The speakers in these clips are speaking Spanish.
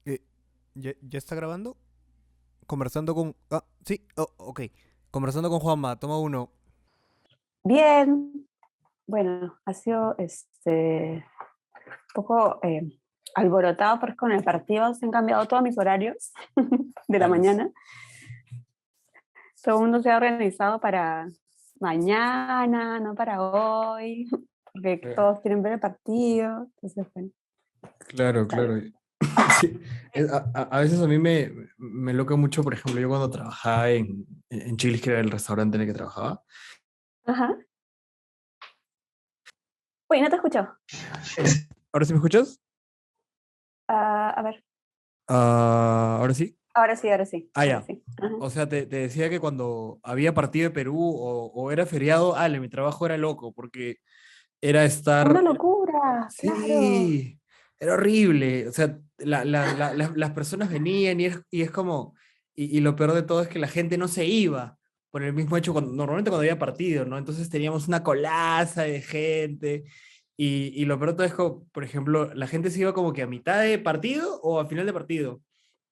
Eh, ¿Ya está grabando? Conversando con... Ah, sí, ok. Conversando con Juanma, toma uno. Bien, bueno, ha sido un poco alborotado porque con el partido se han cambiado todos mis horarios de la Alas. mañana. Todo el mundo se ha organizado para mañana, no para hoy, porque Eh, todos quieren ver el partido. Entonces, bueno, Claro, dale. claro. Sí, a veces a mí me loca mucho, por ejemplo, yo cuando trabajaba en Chili's, que era el restaurante en el que trabajaba. Ajá. Uy, no te escucho. ¿Ahora sí me escuchas? Ah, a ver, Ah, ¿ahora sí? ahora sí, ahora sí, Ah, ahora ya. sí. Ajá. O sea, te decía que cuando había partido de Perú o era feriado, mi trabajo era loco, porque era Una estar... locura, claro. Sí, era horrible. O sea, las personas venían y es como, y lo peor de todo es que la gente no se iba por el mismo hecho, normalmente cuando había partido, ¿no? Entonces teníamos una colaza de gente y lo peor de todo es que, por ejemplo, la gente se iba como que a mitad de partido o a final de partido.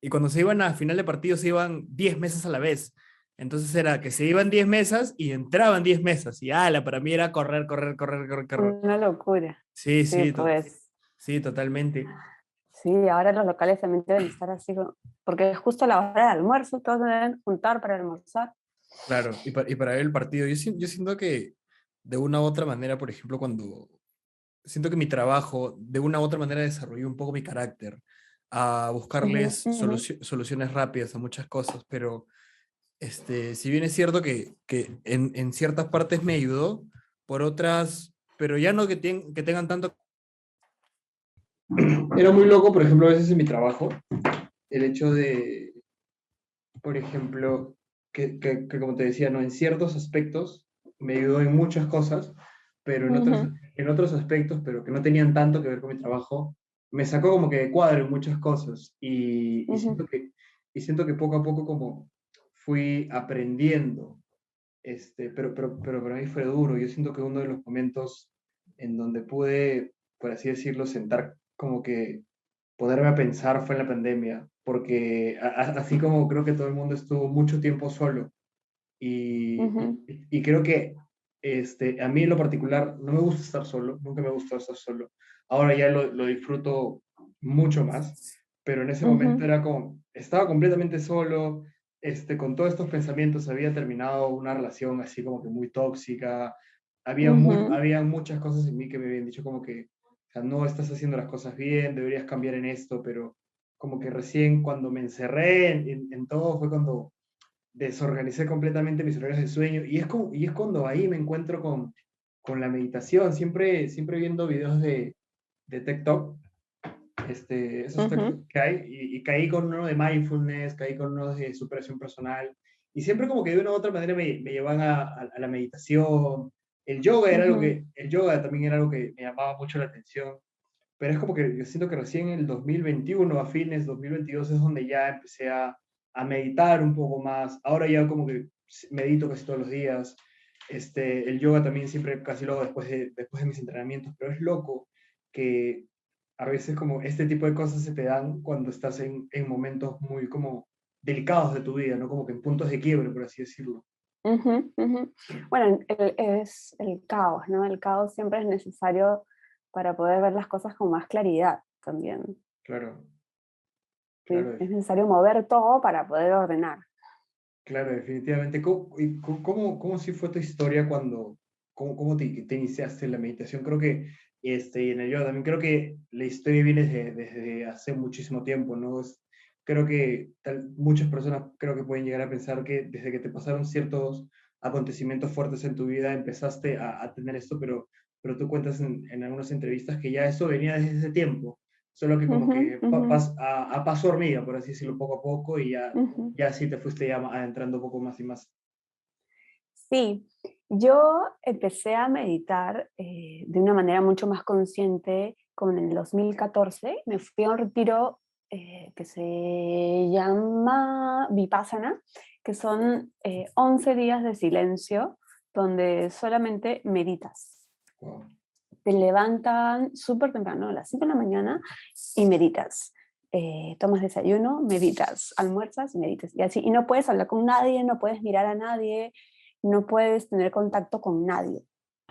Y cuando se iban a final de partido se iban 10 mesas a la vez. Entonces era que se iban 10 mesas y entraban 10 mesas. Y para mí era correr, correr, correr, correr, correr. Una locura. Sí, Sí, sí, pues. sí, totalmente. Sí, ahora los locales también deben estar así, porque es justo la hora de almuerzo, todos se deben juntar para almorzar. Claro, y para ver el partido, yo siento que de una u otra manera, por ejemplo, cuando siento que mi trabajo de una u otra manera desarrolló un poco mi carácter a Ujú, buscarles ujú. soluciones rápidas a muchas cosas, pero si bien es cierto que en ciertas partes me ayudó, por otras, pero ya no que tengan tanto... Era muy loco, por ejemplo, a veces en mi trabajo, el hecho de, por ejemplo, que como te decía, ¿no? En ciertos aspectos me ayudó en muchas cosas, pero Ujú, en otros aspectos, pero que no tenían tanto que ver con mi trabajo, me sacó como que de cuadro en muchas cosas ujú. y siento que poco a poco como fui aprendiendo, pero para mí fue duro. Yo siento que uno de los momentos en donde pude, por así decirlo, sentar como que ponerme a pensar fue en la pandemia, porque así como creo que todo el mundo estuvo mucho tiempo solo Ujú, y creo que a mí en lo particular no me gusta estar solo, nunca me gustó estar solo. Ahora ya lo disfruto mucho más, pero en ese momento ujú, era como, estaba completamente solo, con todos estos pensamientos, había terminado una relación así como que muy tóxica, ujú. había muchas cosas en mí que me habían dicho como que, o sea, no estás haciendo las cosas bien, deberías cambiar en esto, pero como que recién cuando me encerré en todo fue cuando desorganicé completamente mis horarios de sueño y es cuando ahí me encuentro con la meditación, siempre viendo videos de TikTok, esos TikTok Ujú, que hay, y caí con uno de mindfulness, caí con uno de superación personal, y siempre como que de una u otra manera me llevan a la meditación. ujú. El yoga también era algo que me llamaba mucho la atención, pero es como que yo siento que recién en el 2021, a fines 2022, es donde ya empecé a meditar un poco más. Ahora ya como que medito casi todos los días. El yoga también siempre casi lo hago después de mis entrenamientos, pero es loco que a veces como este tipo de cosas se te dan cuando estás en momentos muy como delicados de tu vida, ¿no? Como que en puntos de quiebre, por así decirlo. Ujú, ujú. Bueno, es el caos, ¿no? El caos siempre es necesario para poder ver las cosas con más claridad también. Claro, ¿Sí? claro. Es necesario mover todo para poder ordenar. Claro, definitivamente. ¿Cómo sí fue tu historia cómo te iniciaste en la meditación? Creo que, y en el yoga también, creo que la historia viene desde hace muchísimo tiempo, ¿no? Creo que muchas personas creo que pueden llegar a pensar que desde que te pasaron ciertos acontecimientos fuertes en tu vida empezaste a tener esto, pero tú cuentas en algunas entrevistas que ya eso venía desde ese tiempo, solo que como Ujú, que ujú, a paso hormiga, por así decirlo, poco a poco y ujú. ya sí te fuiste ya adentrando un poco más y más. Sí, yo empecé a meditar de una manera mucho más consciente como en el 2014. Me fui a un retiro que se llama Vipassana, que son 11 días de silencio donde solamente meditas. Wow. Te levantan súper temprano, a las 5 de la mañana, y meditas. tomas desayuno, meditas, almuerzas, meditas, y así. Y no puedes hablar con nadie, no puedes mirar a nadie, no puedes tener contacto con nadie,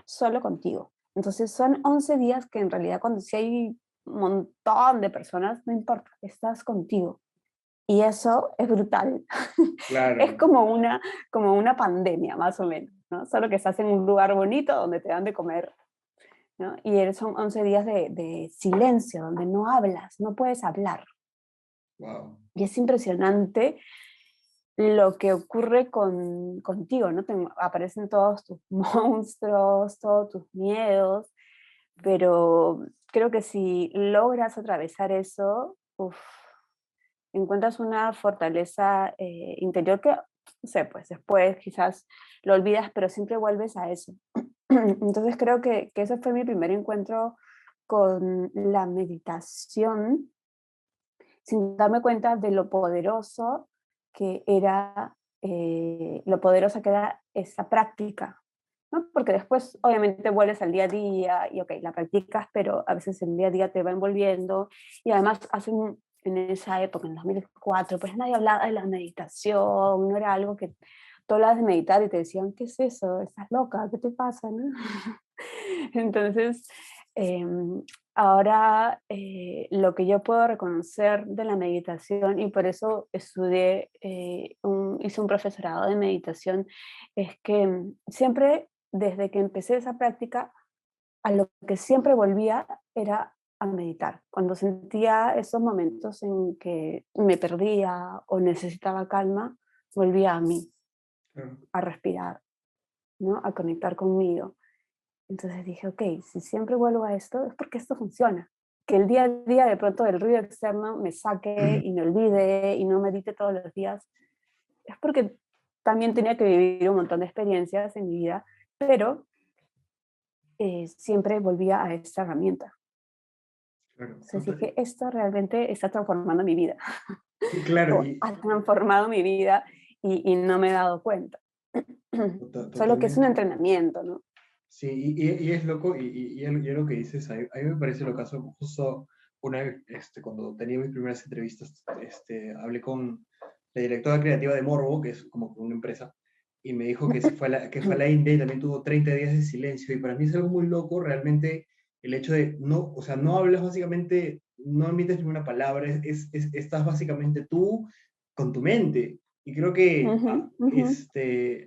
solo contigo. Entonces son 11 días que en realidad cuando sí hay un montón de personas, no importa, estás contigo. Y eso es brutal. Es Claro. como una pandemia, más o menos, ¿no? Solo que estás en un lugar bonito donde te dan de comer, ¿no? Y son 11 días de silencio, donde no hablas, no puedes hablar. Wow. Y es impresionante lo que ocurre contigo, ¿no? Aparecen todos tus monstruos, todos tus miedos, pero creo que si logras atravesar eso, uf, encuentras una fortaleza interior que, no sé, pues después quizás lo olvidas, pero siempre vuelves a eso. Entonces creo que ese fue mi primer encuentro con la meditación, sin darme cuenta de lo poderoso que era, lo poderosa que era esa práctica, ¿no? Porque después obviamente vuelves al día a día y ok, la practicas, pero a veces el día a día te va envolviendo y además en esa época, en 2004, pues nadie hablaba de la meditación, no era algo que tú hablabas de meditar y te decían, ¿qué es eso? ¿Estás loca? ¿Qué te pasa? ¿No? Entonces, em, ahora lo que yo puedo reconocer de la meditación, y por eso estudié, hice un profesorado de meditación, es que siempre, desde que empecé esa práctica, a lo que siempre volvía era a meditar. Cuando sentía esos momentos en que me perdía o necesitaba calma, volvía a mí, Claro. a respirar, ¿no? A conectar conmigo. Entonces dije, ok, si siempre vuelvo a esto, es porque esto funciona. Que el día a día de pronto el ruido externo me saque y me olvide y no medite todos los días, es porque también tenía que vivir un montón de experiencias en mi vida, pero siempre volvía a esta herramienta. Claro. Entonces dije, esto realmente está transformando mi vida, Claro, o ha transformado mi vida y no me he dado cuenta. Solo que es un totalmente. entrenamiento, ¿no? Sí, y es loco, y lo que dices, a mí me parece lo caso, justo una vez, cuando tenía mis primeras entrevistas, hablé con la directora creativa de Morbo, que es como una empresa, y me dijo que, que fue a la India y también tuvo 30 días de silencio, y para mí es algo muy loco realmente el hecho de, no, o sea, no hablas básicamente, no emites ninguna palabra, estás básicamente tú con tu mente, y creo que Ujú, ujú.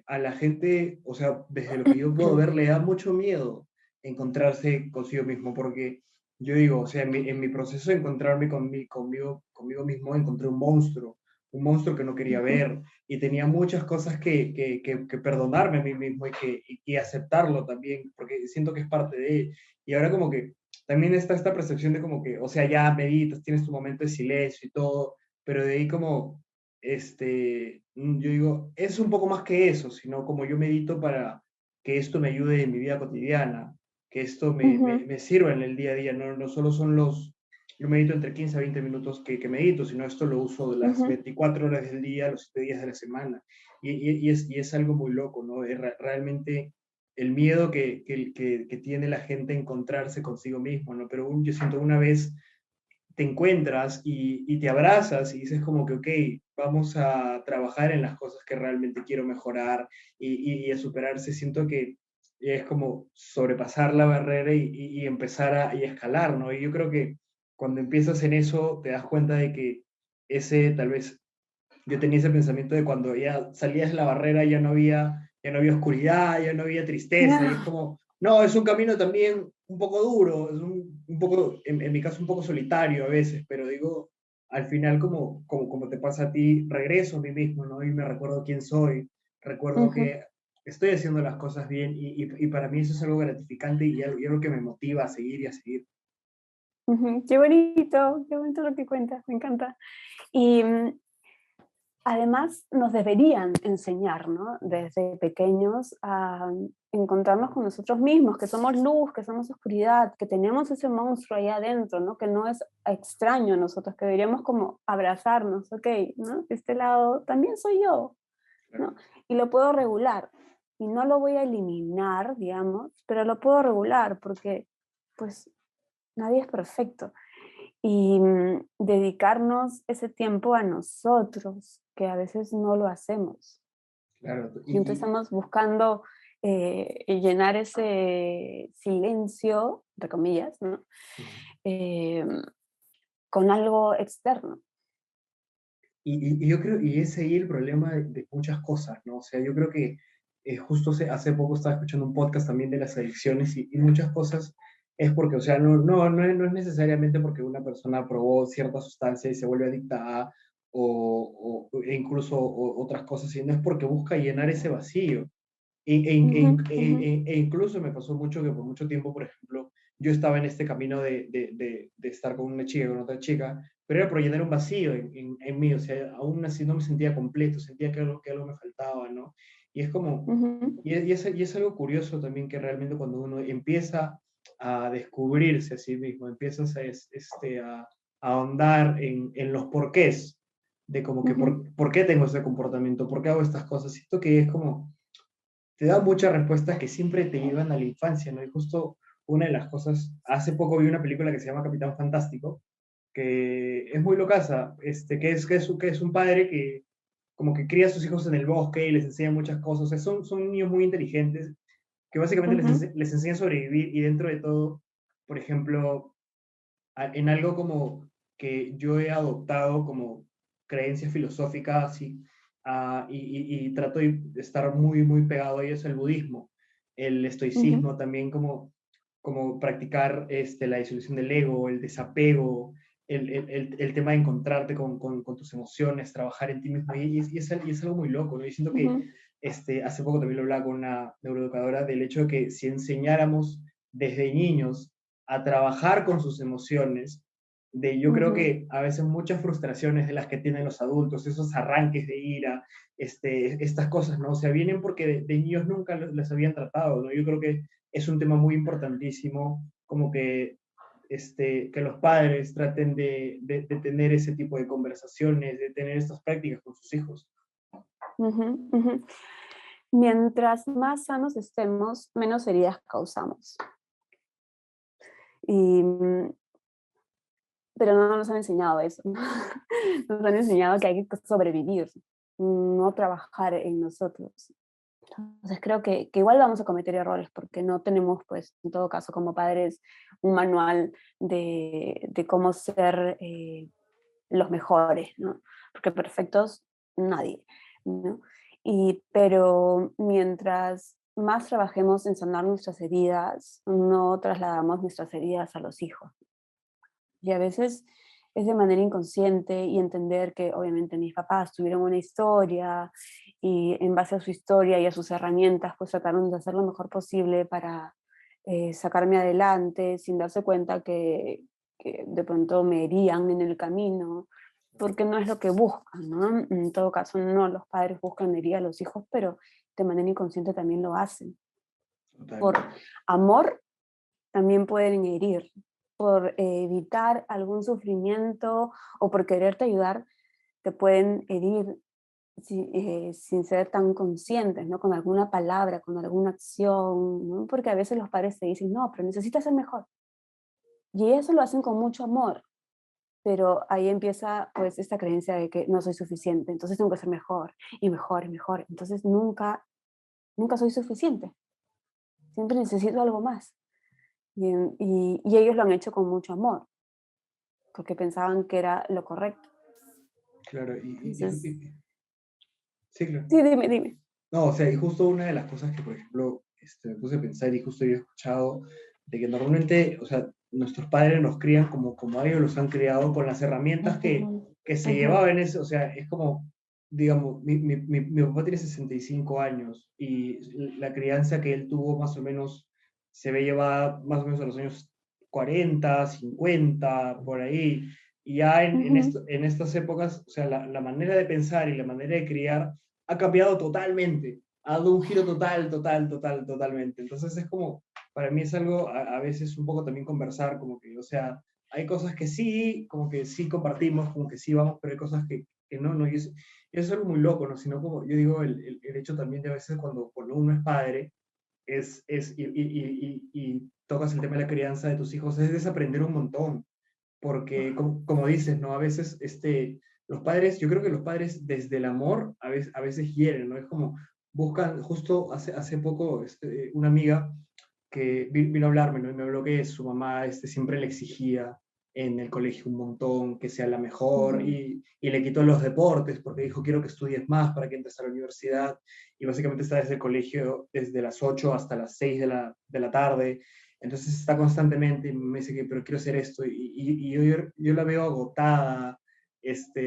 a la gente, o sea, desde lo que yo puedo ver, le da mucho miedo encontrarse consigo mismo, porque yo digo, o sea, en mi proceso de encontrarme conmigo mismo, encontré un monstruo que no quería ver, y tenía muchas cosas que perdonarme a mí mismo y aceptarlo también, porque siento que es parte de él. Y ahora como que también está esta percepción de como que, o sea, ya meditas, tienes tu momento de silencio y todo, pero de ahí como yo digo, es un poco más que eso, sino como yo medito para que esto me ayude en mi vida cotidiana, que esto Ujú, me sirva en el día a día, no solo son yo medito entre 15 a 20 minutos que medito, sino esto lo uso de las ujú, 24 horas del día, los 7 días de la semana, y es algo muy loco, ¿no? Realmente el miedo que tiene la gente a encontrarse consigo mismo, ¿no? Pero yo siento una vez te encuentras y te abrazas y dices como que, ok, vamos a trabajar en las cosas que realmente quiero mejorar y a superarse. Siento que es como sobrepasar la barrera y empezar y escalar, ¿no? Y yo creo que cuando empiezas en eso te das cuenta de que ese tal vez yo tenía ese pensamiento de cuando ya salías de la barrera ya no había oscuridad, ya no había tristeza, y es como, no, es un camino también un poco duro, es un poco, en mi caso, un poco solitario a veces, pero digo, al final, como te pasa a ti, regreso a mí mismo, ¿no? Y me recuerdo quién soy, recuerdo ujú, que estoy haciendo las cosas bien, y para mí eso es algo gratificante y algo que me motiva a seguir y a seguir. ujú. Qué bonito lo que cuentas, me encanta. Y además nos deberían enseñar, ¿no? Desde pequeños a encontrarnos con nosotros mismos, que somos luz, que somos oscuridad, que tenemos ese monstruo ahí adentro, ¿no? Que no es extraño a nosotros, que deberíamos como abrazarnos, ok, ¿no? Este lado también soy yo, Claro. ¿no? Y lo puedo regular. Y no lo voy a eliminar, digamos, pero lo puedo regular porque, pues, nadie es perfecto. y dedicarnos ese tiempo a nosotros, que a veces no lo hacemos. Claro, Siempre estamos buscando llenar ese silencio, entre comillas, ¿no? ujú. Eh, con algo externo. Y yo creo, y ese ahí el problema de muchas cosas, ¿no? O sea, yo creo que justo hace poco estaba escuchando un podcast también de las adicciones y muchas cosas es porque, o sea, no es necesariamente porque una persona probó cierta sustancia y se vuelve adicta a, e incluso otras cosas, sino es porque busca llenar ese vacío. Ujú, ujú, E incluso me pasó mucho que por mucho tiempo, por ejemplo, yo estaba en este camino de estar con una chica, con otra chica, pero era por llenar un vacío en mí, o sea, aún así no me sentía completo, sentía que algo me faltaba, ¿no? Y es como, ujú, y es algo curioso también que realmente cuando uno empieza a descubrirse a sí mismo, empiezas a ahondar en los porqués, de como que ujú, por qué tengo ese comportamiento, por qué hago estas cosas, siento que es como te da muchas respuestas que siempre te llevan a la infancia, ¿no? Y justo una de las cosas, hace poco vi una película que se llama Capitán Fantástico, que es muy locaza, que es un padre que como que cría a sus hijos en el bosque y les enseña muchas cosas, o sea, son niños muy inteligentes, que básicamente ujú, les enseña a sobrevivir y dentro de todo, por ejemplo, en algo como que yo he adoptado como creencia filosófica, así, y trato de estar muy pegado a ello, es el budismo, el ujú, estoicismo también, como practicar la disolución del ego, el desapego, el tema de encontrarte con tus emociones, trabajar en ti mismo, y es algo muy loco, ¿no? Y siento que ujú, hace poco también lo hablaba con una neuroeducadora del hecho de que si enseñáramos desde niños a trabajar con sus emociones, yo creo ujú, que a veces muchas frustraciones de las que tienen los adultos, esos arranques de ira, estas cosas, ¿no? O sea, vienen porque de niños nunca les habían tratado, ¿no? Yo creo que es un tema muy importantísimo, como que los padres traten de tener ese tipo de conversaciones, de tener estas prácticas con sus hijos. ujú, ujú. Mientras más sanos estemos, menos heridas causamos. Y, pero no nos han enseñado eso. Nos han enseñado que hay que sobrevivir, no trabajar en nosotros. Entonces creo que igual vamos a cometer errores porque no tenemos, pues, en todo caso, como padres, un manual de cómo ser los mejores, ¿no? Porque perfectos, nadie, ¿no? Pero mientras más trabajemos en sanar nuestras heridas, no trasladamos nuestras heridas a los hijos. Y a veces es de manera inconsciente y entender que obviamente mis papás tuvieron una historia y en base a su historia y a sus herramientas pues trataron de hacer lo mejor posible para sacarme adelante sin darse cuenta que de pronto me herían en el camino, porque no es lo que buscan, ¿no? En todo caso, no los padres buscan herir a los hijos, pero de manera inconsciente también lo hacen. Por Totalmente. amor también pueden herir, por evitar algún sufrimiento o por quererte ayudar, te pueden herir sin ser tan conscientes, ¿no? Con alguna palabra, con alguna acción, ¿no? Porque a veces los padres te dicen, no, pero necesitas ser mejor. Y eso lo hacen con mucho amor, pero ahí empieza pues esta creencia de que no soy suficiente, entonces tengo que ser mejor y mejor y mejor. Entonces nunca soy suficiente, siempre necesito algo más. Y ellos lo han hecho con mucho amor, porque pensaban que era lo correcto. Claro, Entonces, sí, claro. sí, dime, dime. No, o sea, y justo una de las cosas que, por ejemplo, me puse a pensar y justo yo he escuchado de que normalmente, o sea, nuestros padres nos crían como a ellos los han criado con las herramientas Ujú, que se ujú, llevaban, o sea, es como, digamos, mi papá tiene 65 años y la crianza que él tuvo más o menos se ve llevada más o menos a los años 40, 50, por ahí. Y ya ujú, en estas épocas, o sea, la manera de pensar y la manera de criar ha cambiado totalmente, ha dado un giro totalmente. Entonces es como, para mí es algo a veces un poco también conversar, como que, o sea, hay cosas que sí, como que sí compartimos, como que sí vamos, pero hay cosas que no, y eso es algo muy loco, ¿no? Sino como, yo digo, el hecho también de a veces cuando uno es padre, y tocas el tema de la crianza de tus hijos, es desaprender un montón. porque Uf. como dices, ¿no? A veces los padres, yo creo que los padres desde el amor a veces hieren, ¿no? Es como buscan, justo hace poco una amiga que vino a hablarme, ¿no? Y me habló que su mamá siempre le exigía en el colegio un montón, que sea la mejor, Ujú, y le quitó los deportes porque dijo, quiero que estudies más para que entres a la universidad, y básicamente está desde el colegio desde las 8 hasta las 6 de la tarde, entonces está constantemente y me dice que, pero quiero hacer esto, y yo la veo agotada,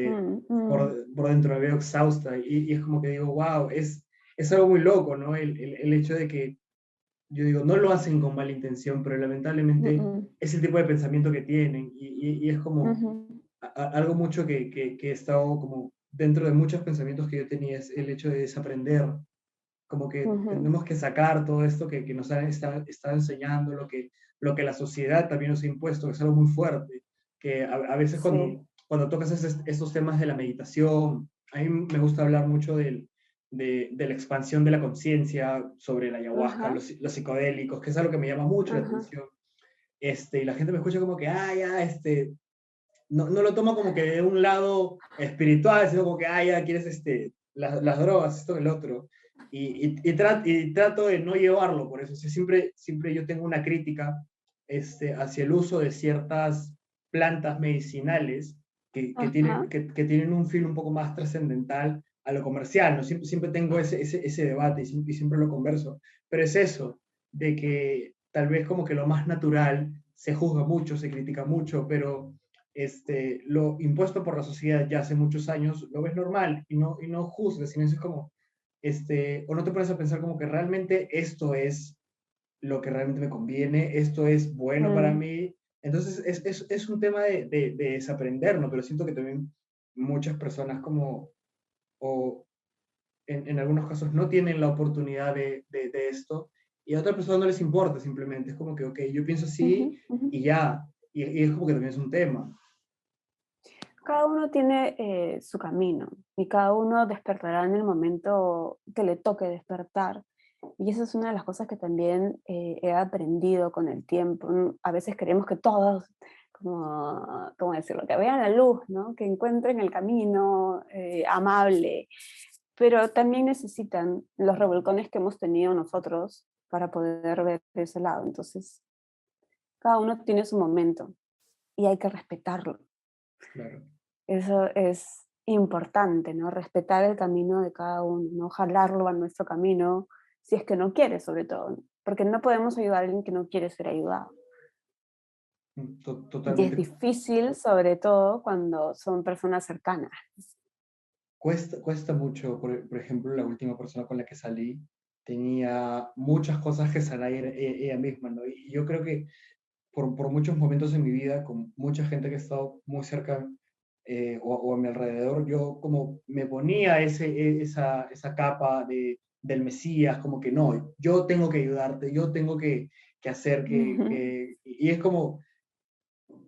mm, mm, por dentro, la veo exhausta, y es como que digo, wow, es algo muy loco, ¿no? El hecho de que yo digo, no lo hacen con mala intención, pero mm, lamentablemente mm, es el tipo de pensamiento que tienen y es como ujú, algo mucho que he estado como dentro de muchos pensamientos que yo tenía, es el hecho de desaprender, como que ujú. tenemos que sacar todo esto que nos han estado enseñando, lo que la sociedad también nos ha impuesto, que es algo muy fuerte, que a veces Sí. cuando tocas estos temas de la meditación, a mí me gusta hablar mucho de la expansión de la conciencia sobre la ayahuasca, Ajá, los psicodélicos, que es algo que me llama mucho la ajá. atención. Y la gente me escucha como que, ah, ya, no lo tomo como que de un lado espiritual, sino como que, ah, ya quieres las drogas, esto que el otro. Y trato de no llevarlo por eso. O sea, siempre yo tengo una crítica hacia el uso de ciertas plantas medicinales Ajá. que tienen un fin un poco más trascendental a lo comercial, ¿no? Siempre tengo ese debate y siempre lo converso. Pero es eso, de que tal vez como que lo más natural se juzga mucho, se critica mucho, pero lo impuesto por la sociedad ya hace muchos años, lo ves normal y no juzgas, sino es como, o no te pones a pensar como que realmente esto es lo que realmente me conviene, esto es bueno para Mm, mí. Entonces es un tema de desaprender, ¿no? Pero siento que también muchas personas como, o en algunos casos no tienen la oportunidad de esto y a otras personas no les importa simplemente, es como que, ok, yo pienso así ujú, ujú. y ya, y es como que también es un tema. Cada uno tiene su camino y cada uno despertará en el momento que le toque despertar. Y esa es una de las cosas que también he aprendido con el tiempo. A veces queremos que todos, como decirlo, que vean la luz, ¿no? Que encuentren el camino amable, pero también necesitan los revolcones que hemos tenido nosotros para poder ver ese lado. Entonces, cada uno tiene su momento y hay que respetarlo. Claro. Eso es importante, ¿no? Respetar el camino de cada uno, no jalarlo a nuestro camino si es que no quiere, sobre todo, ¿no? Porque no podemos ayudar a alguien que no quiere ser ayudado. Y es Totalmente. difícil, sobre todo cuando son personas cercanas. Cuesta mucho, por ejemplo, la última persona con la que salí tenía muchas cosas que sanar ella misma, ¿no? Y yo creo que por muchos momentos en mi vida, con mucha gente que ha estado muy cerca o a mi alrededor, yo como me ponía esa capa del Mesías, como que no, yo tengo que ayudarte, yo tengo que hacer y es como,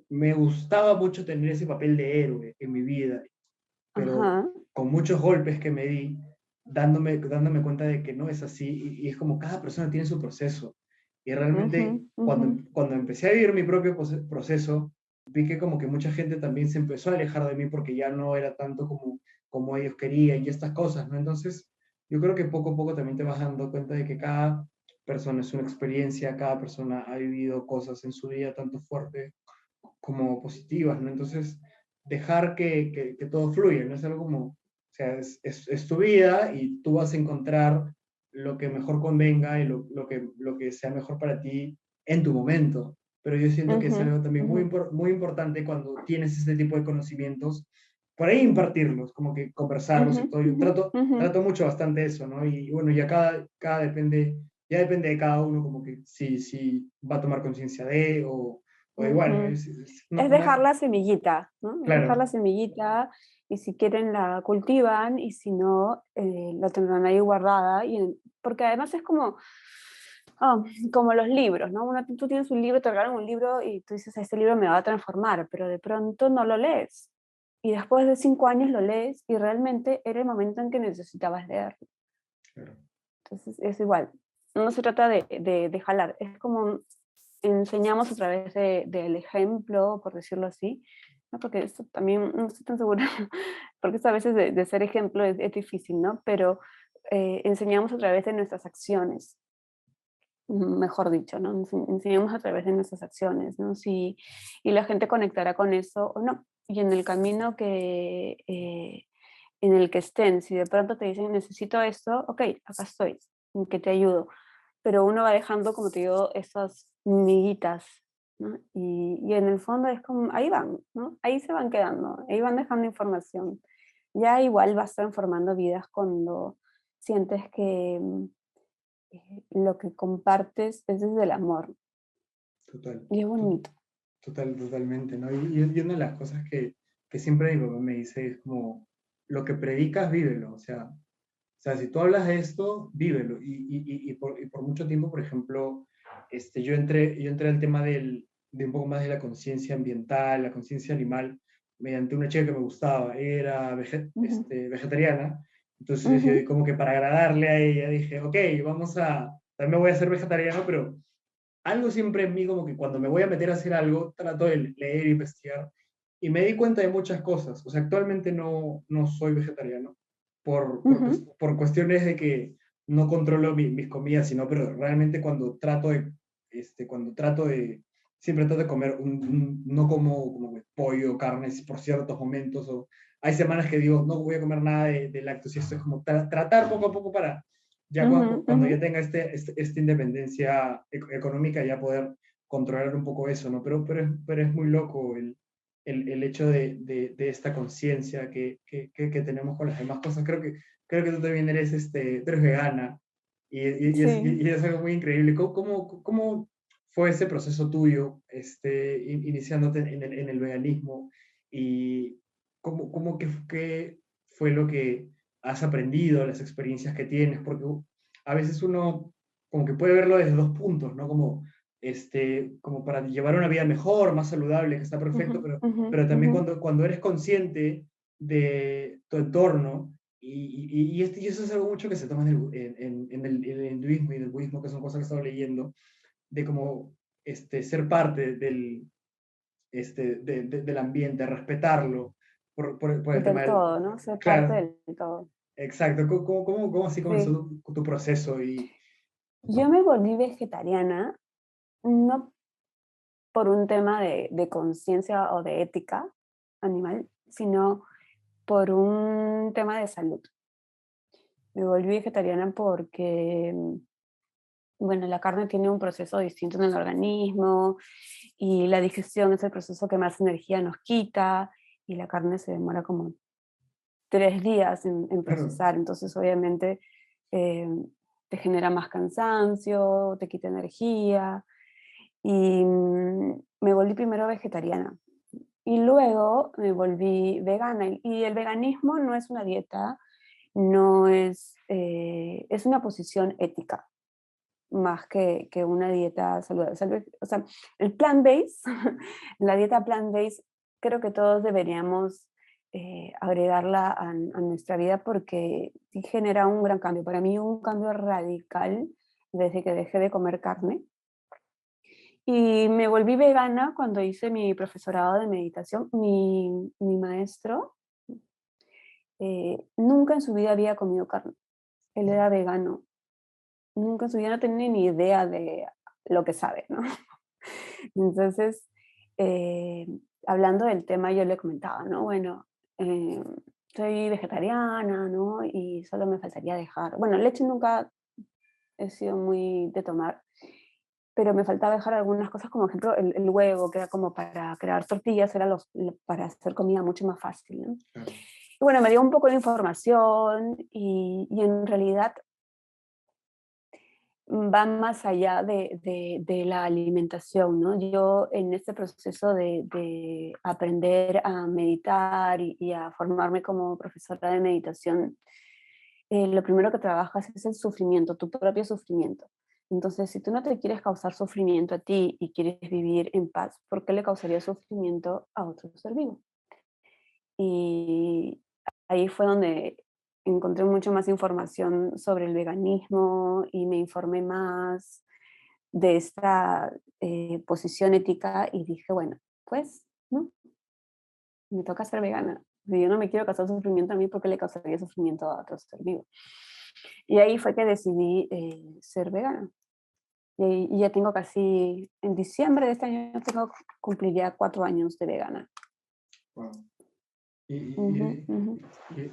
me gustaba mucho tener ese papel de héroe en mi vida, pero Ajá. con muchos golpes que me di, dándome cuenta de que no es así, y es como cada persona tiene su proceso. Y Ujú, realmente ujú, cuando empecé a vivir mi propio proceso, vi que como que mucha gente también se empezó a alejar de mí porque ya no era tanto como ellos querían y estas cosas, ¿no? Entonces, yo creo que poco a poco también te vas dando cuenta de que cada persona es una experiencia, cada persona ha vivido cosas en su vida tanto fuertes como positivas, ¿no? Entonces, dejar que todo fluya, ¿no? Es algo como, o sea, es tu vida y tú vas a encontrar lo que mejor convenga y lo que sea mejor para ti en tu momento. Pero yo siento que es ujú, algo también ujú, muy importante cuando tienes este tipo de conocimientos, por ahí impartirlos, como que conversarlos ujú, y todo. Yo ujú, ujú. trato mucho bastante eso, ¿no? Y bueno, ya ya depende de cada uno, como que si va a tomar conciencia de o igual, ¿no? Ujú. Es dejar la semillita, ¿no? Es dejar la claro, semillita y si quieren la cultivan y si no, la tendrán ahí guardada. Porque además es como, ah, como los libros, ¿no? Tú tienes un libro, te regalan un libro y tú dices, este libro me va a transformar, pero de pronto no lo lees. Y después de 5 años lo lees y realmente era el momento en que necesitabas leerlo. claro. Entonces es igual, no se trata de jalar, es como enseñamos a través del ejemplo, por decirlo así, ¿no? Porque esto también no estoy tan segura, porque esto a veces de ser ejemplo es difícil, ¿no? Pero enseñamos a través de nuestras acciones, mejor dicho, ¿no? Enseñamos a través de nuestras acciones, ¿no? Si, y la gente conectará con eso o no. Y en el camino en el que estén, si de pronto te dicen necesito esto, ok, acá estoy, que te ayudo, pero uno va dejando, como te digo, esas miguitas, ¿no? Y en el fondo es como, ahí van, ¿no? Ahí se van quedando, ahí van dejando información. Ya igual vas transformando vidas cuando sientes que lo que compartes es desde el amor. Total, Y es to- bonito. totalmente, ¿no? Y una de las cosas que siempre mi papá me dice es como, lo que predicas, vívelo, o sea, si tú hablas de esto, vívelo. Y por mucho tiempo, por ejemplo, yo entré al tema de un poco más de la conciencia ambiental, la conciencia animal, mediante una chica que me gustaba. Era Ujú, vegetariana. Entonces, yo ujú, como que para agradarle a ella dije, ok, también me voy a hacer vegetariano, pero algo siempre en mí como que cuando me voy a meter a hacer algo, trato de leer e investigar. Y me di cuenta de muchas cosas. O sea, actualmente no soy vegetariano ujú, por cuestiones de que no controlo mis comidas, sino, pero realmente cuando trato de, siempre trato de comer, no como pollo, carnes por ciertos momentos, o hay semanas que digo, no voy a comer nada de lácteos, y esto es como tratar poco a poco para, ya ujú, cuando ujú. ya tenga esta independencia económica, ya poder controlar un poco eso, ¿no? Pero es muy loco el hecho de esta conciencia que tenemos con las demás cosas. Creo que tú también tú eres vegana Sí. y es algo muy increíble. ¿Cómo fue ese proceso tuyo, iniciándote en el veganismo? ¿Y qué fue lo que has aprendido, las experiencias que tienes? Porque a veces uno como que puede verlo desde dos puntos, ¿no? Como para llevar una vida mejor, más saludable, que está perfecto, Ujú, ujú, pero también ujú. cuando eres consciente de tu entorno, y eso es algo mucho que se toma en el hinduismo y en el budismo, que son cosas que he estado leyendo, de cómo ser parte del ambiente, respetarlo, por el tema Del del... todo, ¿no? Ser parte Claro, del todo. exacto. ¿Cómo así comenzó Sí. tu proceso? Yo me volví vegetariana no por un tema de conciencia o de ética animal, sino por un tema de salud. Me volví vegetariana porque, bueno, la carne tiene un proceso distinto en el organismo y la digestión es el proceso que más energía nos quita y la carne se demora como 3 días en Claro, procesar, entonces obviamente eh, te genera más cansancio, te quita energía y me volví primero vegetariana y luego me volví vegana y el veganismo no es una dieta, no es, es una posición ética más que una dieta saludable. O sea, el plant-based, la dieta plant-based, creo que todos deberíamos agregarla a nuestra vida porque sí genera un gran cambio. Para mí un cambio radical desde que dejé de comer carne. Y me volví vegana cuando hice mi profesorado de meditación. Mi maestro nunca en su vida había comido carne. Él era vegano. Nunca en su vida no tenía ni idea de lo que sabe, ¿no? Entonces, eh, hablando del tema, yo le comentaba, ¿no? Bueno, eh, soy vegetariana, ¿no? Y solo me faltaría dejar, bueno, leche nunca he sido muy de tomar, pero me faltaba dejar algunas cosas, como ejemplo el huevo, que era como para crear tortillas, era para hacer comida mucho más fácil, ¿no? claro. Y bueno, me dio un poco de información y en realidad va más allá de la alimentación, ¿no? Yo en este proceso de aprender a meditar y a formarme como profesora de meditación, lo primero que trabajas es el sufrimiento, tu propio sufrimiento. Entonces, si tú no te quieres causar sufrimiento a ti y quieres vivir en paz, ¿por qué le causaría sufrimiento a otro ser vivo? Y ahí fue donde encontré mucho más información sobre el veganismo y me informé más. de esta posición ética y dije, bueno, pues, ¿no? Me toca ser vegana. Si yo no me quiero causar sufrimiento a mí, ¿por qué le causaría sufrimiento a otro ser vivo? Y ahí fue que decidí ser vegana. Y ya tengo casi, en diciembre de este año cumpliría 4 años de vegana. Wow. Y, Ujú, y, ujú,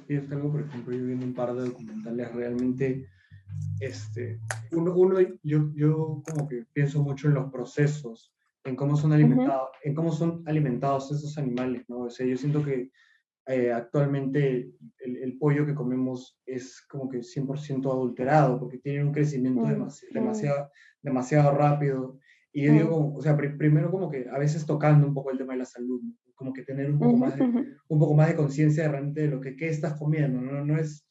y es algo, por ejemplo, yo viendo un par de documentales realmente, yo como que pienso mucho en los procesos, ujú, en cómo son alimentados esos animales, ¿no? O sea, yo siento que actualmente el pollo que comemos es como que 100% adulterado, porque tiene un crecimiento mm, mm, demasiado rápido. Y yo digo, mm, o sea, primero como que a veces tocando un poco el tema de la salud, ¿no? Como que tener ujú, ujú, un poco más de conciencia realmente de lo que qué estás comiendo, ¿no? No es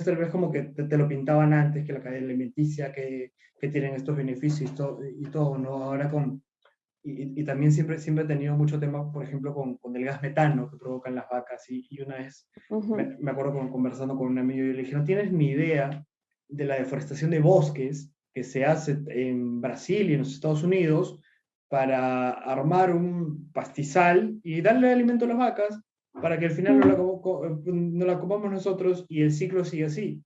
tal vez como que te lo pintaban antes, que la cadena alimenticia, que tienen estos beneficios y todo, ¿no? Ahora y también siempre he tenido mucho tema, por ejemplo, con el gas metano que provocan las vacas. Y una vez ujú, me acuerdo conversando con un amigo y le dije, no tienes ni idea de la deforestación de bosques que se hace en Brasil y en los Estados Unidos para armar un pastizal y darle alimento a las vacas para que al final ujú, no la comamos nosotros y el ciclo sigue así.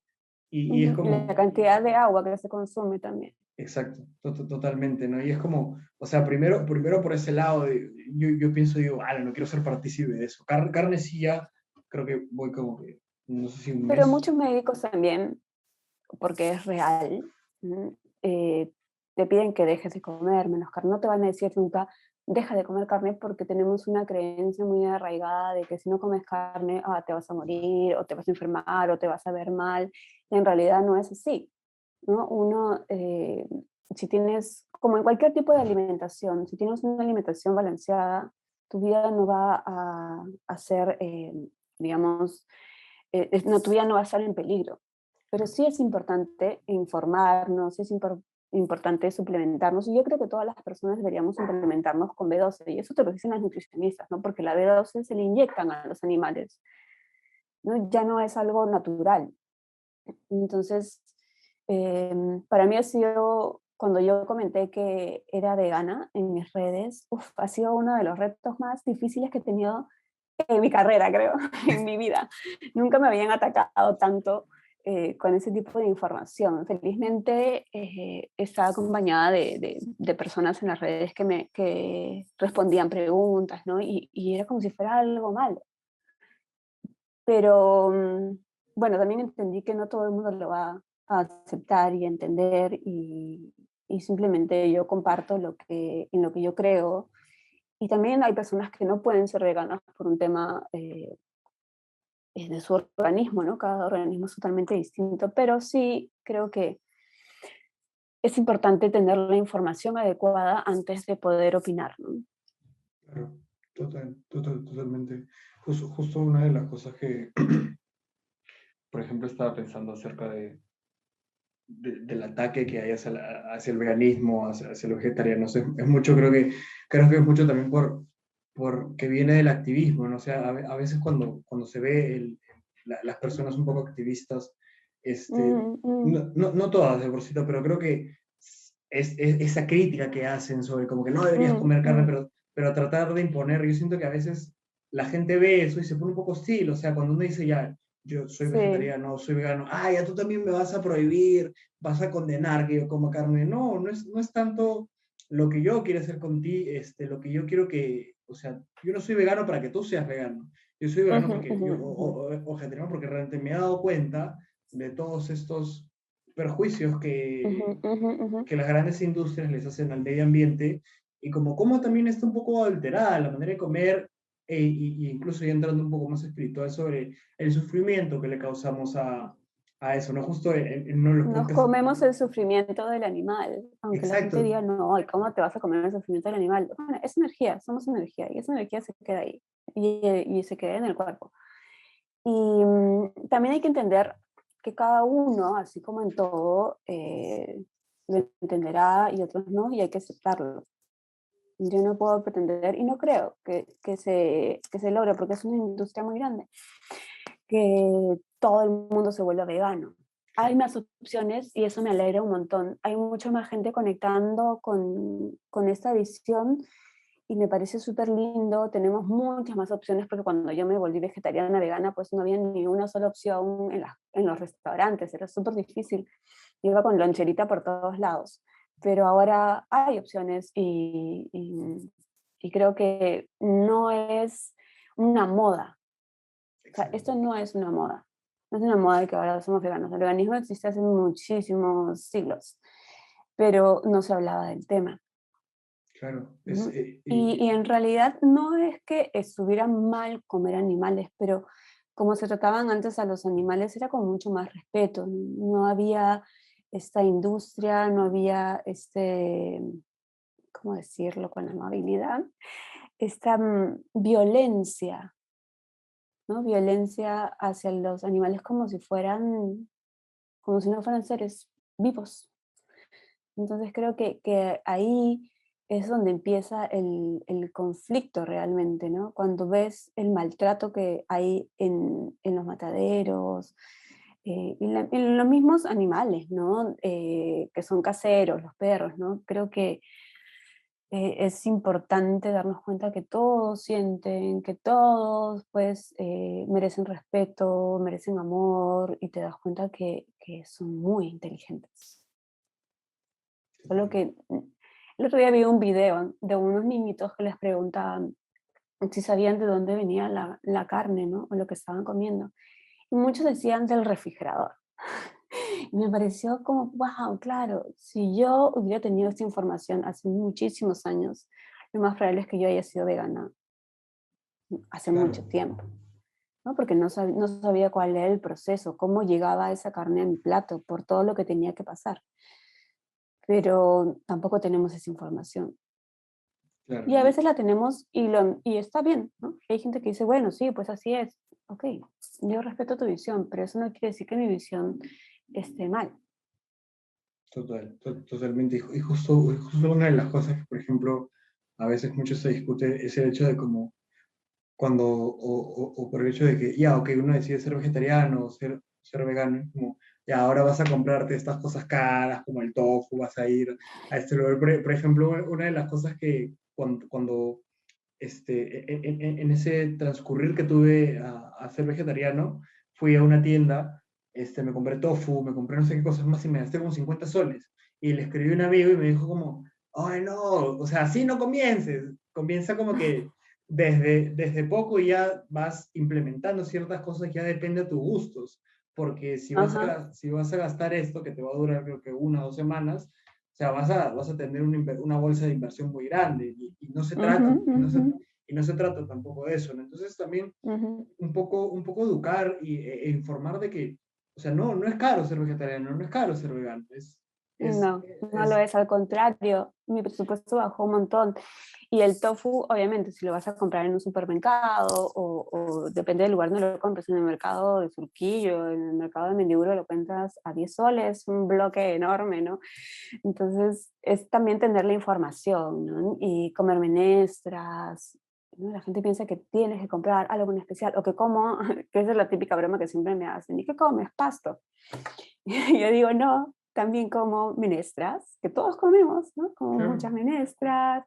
Y es ujú. Y la como, cantidad de agua que se consume también. exacto, totalmente, ¿no? Y es como, o sea, primero por ese lado, yo pienso, digo, no quiero ser partícipe de eso. Carne sí ya, creo que voy como que, no sé si un Pero mes. muchos médicos también, porque es real, ¿no? Te piden que dejes de comer menos carne. No te van a decir nunca, deja de comer carne porque tenemos una creencia muy arraigada de que si no comes carne, te vas a morir, o te vas a enfermar, o te vas a ver mal. Y en realidad no es así, ¿no? Uno, si tienes, como en cualquier tipo de alimentación, si tienes una alimentación balanceada, tu vida no va a ser, digamos, no, tu vida no va a estar en peligro. Pero sí es importante informarnos, sí es importante suplementarnos, y yo creo que todas las personas deberíamos suplementarnos con B12, y eso te lo dicen las nutricionistas, ¿no? Porque la B12 se le inyectan a los animales, ¿no? Ya no es algo natural. Entonces, para mí ha sido, cuando yo comenté que era vegana en mis redes, ha sido uno de los retos más difíciles que he tenido en mi carrera, creo, en mi vida. Nunca me habían atacado tanto con ese tipo de información. Felizmente estaba acompañada de personas en las redes que respondían preguntas, ¿no? Y era como si fuera algo malo. Pero bueno, también entendí que no todo el mundo lo va a aceptar y entender y simplemente yo comparto en lo que yo creo. Y también hay personas que no pueden ser veganas por un tema de su organismo, ¿no? Cada organismo es totalmente distinto, pero sí creo que es importante tener la información adecuada antes de poder opinar, ¿no? Claro, totalmente. Justo una de las cosas que, por ejemplo, estaba pensando acerca del ataque que hay hacia el veganismo, hacia el vegetariano. Es mucho, creo que es mucho también que viene del activismo, ¿no? O sea, a veces cuando se ve las personas un poco activistas, Mm, mm, no todas de por sí, pero creo que esa crítica que hacen sobre como que no deberías mm, comer carne, mm, pero tratar de imponer, yo siento que a veces la gente ve eso y se pone un poco hostil, o sea, cuando uno dice ya, yo soy sí. vegetariano, soy vegano, ya tú también me vas a prohibir, vas a condenar que yo coma carne. No es tanto lo que yo quiero hacer contigo, lo que yo quiero o sea, yo no soy vegano para que tú seas vegano. Yo soy vegano Ujú, porque ujú, ujú, o vegetariano porque realmente me he dado cuenta de todos estos perjuicios ujú, ujú, ujú. que las grandes industrias les hacen al medio ambiente y como también está un poco alterada la manera de comer y incluso ya entrando un poco más espiritual sobre el sufrimiento que le causamos a eso, ¿no? Justo en uno de los Nos podcasts. comemos el sufrimiento del animal, aunque la gente Exacto, diga, no, ¿y cómo te vas a comer el sufrimiento del animal? Bueno, es energía, somos energía, y esa energía se queda ahí, y se queda en el cuerpo. Y también hay que entender que cada uno, así como en todo, lo entenderá y otros no, y hay que aceptarlo. Yo no puedo pretender, y no creo que se logre, porque es una industria muy grande, que todo el mundo se vuelva vegano. hay más opciones y eso me alegra un montón. Hay mucha más gente conectando con esta visión y me parece súper lindo. Tenemos muchas más opciones porque cuando yo me volví vegetariana, vegana, pues no había ni una sola opción en los restaurantes, era súper difícil. Iba con loncherita por todos lados, pero ahora hay opciones y creo que no es una moda. O sea, esto Excelente. no es una moda. No es una moda de que ahora somos veganos. El veganismo existe hace muchísimos siglos, pero no se hablaba del tema. Claro, ¿No? Y en realidad no es que estuviera mal comer animales, pero como se trataban antes a los animales era con mucho más respeto. No había esta industria, no había ¿cómo decirlo con amabilidad? Esta violencia, ¿no? Violencia hacia los animales como si no fueran seres vivos. Entonces creo que ahí es donde empieza el conflicto realmente, ¿no? Cuando ves el maltrato que hay en los mataderos, en los mismos animales, ¿no? Que son caseros, los perros, ¿no? Creo que es importante darnos cuenta que todos sienten, que todos pues merecen respeto, merecen amor y te das cuenta que son muy inteligentes. Solo que el otro día vi un video de unos niñitos que les preguntaban si sabían de dónde venía la carne, ¿no? O lo que estaban comiendo. Y muchos decían del refrigerador. Y me pareció como, wow, claro, si yo hubiera tenido esta información hace muchísimos años, lo más probable es que yo haya sido vegana hace mucho claro. tiempo, ¿no? Porque no sabía cuál era el proceso, cómo llegaba esa carne a mi plato, por todo lo que tenía que pasar. Pero tampoco tenemos esa información. Claro, Y a veces la tenemos y está bien, ¿no? Hay gente que dice, bueno, sí, pues así es. Ok, yo respeto tu visión, pero eso no quiere decir que mi visión esté mal. totalmente. Y justo una de las cosas que, por ejemplo, a veces mucho se discute es el hecho de como o por el hecho de que, ya, ok, uno decide ser vegetariano o ser vegano, es como, ya, ahora vas a comprarte estas cosas caras como el tofu, vas a ir a este lugar. Por ejemplo, una de las cosas que cuando en ese transcurrir que tuve a ser vegetariano, fui a una tienda, me compré tofu, me compré no sé qué cosas más y me gasté como 50 soles. Y le escribí a un amigo y me dijo como, ay no, o sea, así no comiences. Comienza como que desde poco ya vas implementando ciertas cosas, ya depende de tus gustos. Porque Ajá, si vas a gastar esto, que te va a durar creo que 1 o 2 semanas, o sea, vas a tener una bolsa de inversión muy grande y no se ujú, trata, ujú, y no se trata tampoco de eso, ¿no? Entonces también ujú. un poco educar e informar de que, o sea, no es caro ser vegetariano, no es caro ser vegano, es, No, no lo es, es, al contrario, mi presupuesto bajó un montón. Y el tofu, obviamente, si lo vas a comprar en un supermercado o depende del lugar donde lo compres, en el mercado de Surquillo, en el mercado de Mendiburo lo cuentas a 10 soles, un bloque enorme, ¿no? Entonces, es también tener la información, ¿no? Y comer menestras, ¿no? La gente piensa que tienes que comprar algo en especial o que como, que esa es la típica broma que siempre me hacen, ¿y qué comes? Pasto. Y yo digo, no, también como menestras, que todos comemos, ¿no? Como muchas claro, menestras,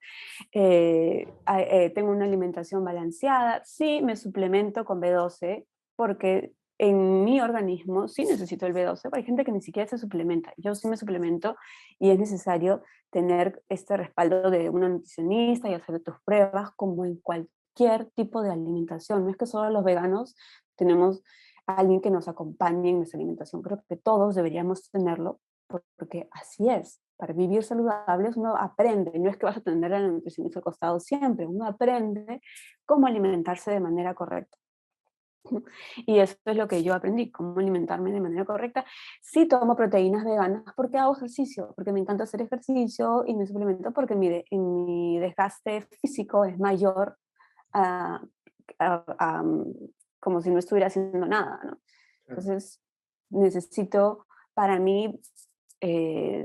tengo una alimentación balanceada, sí me suplemento con B12 porque en mi organismo sí necesito el B12, pero hay gente que ni siquiera se suplementa, yo sí me suplemento y es necesario tener este respaldo de una nutricionista y hacer tus pruebas como en cualquier tipo de alimentación, no es que solo los veganos tenemos a alguien que nos acompañe en nuestra alimentación, creo que todos deberíamos tenerlo porque así es. Para vivir saludables uno aprende, no es que vas a tener a la nutricionista al costado siempre, uno aprende cómo alimentarse de manera correcta. Y eso es lo que yo aprendí, cómo alimentarme de manera correcta. Sí tomo proteínas veganas porque hago ejercicio, porque me encanta hacer ejercicio y me suplemento porque mi desgaste físico es mayor a, a- a, como si no estuviera haciendo nada, ¿no? claro. Entonces necesito para mí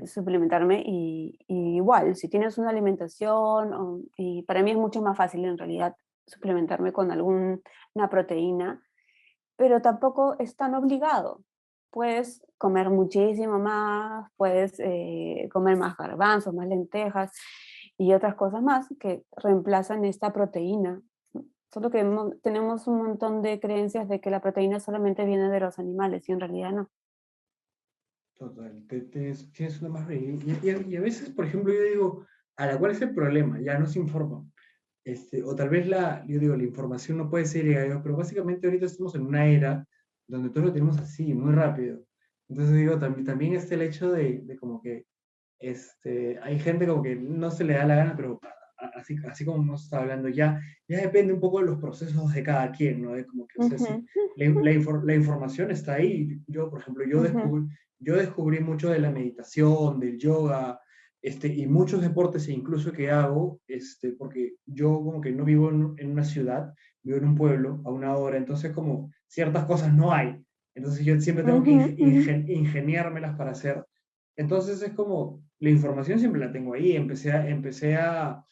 suplementarme y igual, si tienes una alimentación, y para mí es mucho más fácil en realidad suplementarme con alguna proteína, pero tampoco es tan obligado. puedes comer muchísimo más, puedes comer más garbanzos, más lentejas y otras cosas más que reemplazan esta proteína. Solo que tenemos un montón de creencias de que la proteína solamente viene de los animales y en realidad no. Total, tienes una más bella. Y a veces, por ejemplo, yo digo, ¿a la cuál es el problema? Ya no se informa. O tal vez yo digo, la información no puede ser llegada, pero básicamente ahorita estamos en una era donde todo lo tenemos así, muy rápido. Entonces digo, también está el hecho de como que hay gente como que no se le da la gana, pero así como nos está hablando, ya depende un poco de los procesos de cada quien, ¿no? De como que, o sea, sí, Ujú, la información está ahí. Yo, por ejemplo, ujú, yo descubrí mucho de la meditación, del yoga, y muchos deportes e incluso que hago, porque yo como que no vivo en una ciudad, vivo en un pueblo a una hora, entonces como ciertas cosas no hay. Entonces yo siempre tengo que ujú, ujú, ingeniármelas para hacer. Entonces es como, la información siempre la tengo ahí, empecé a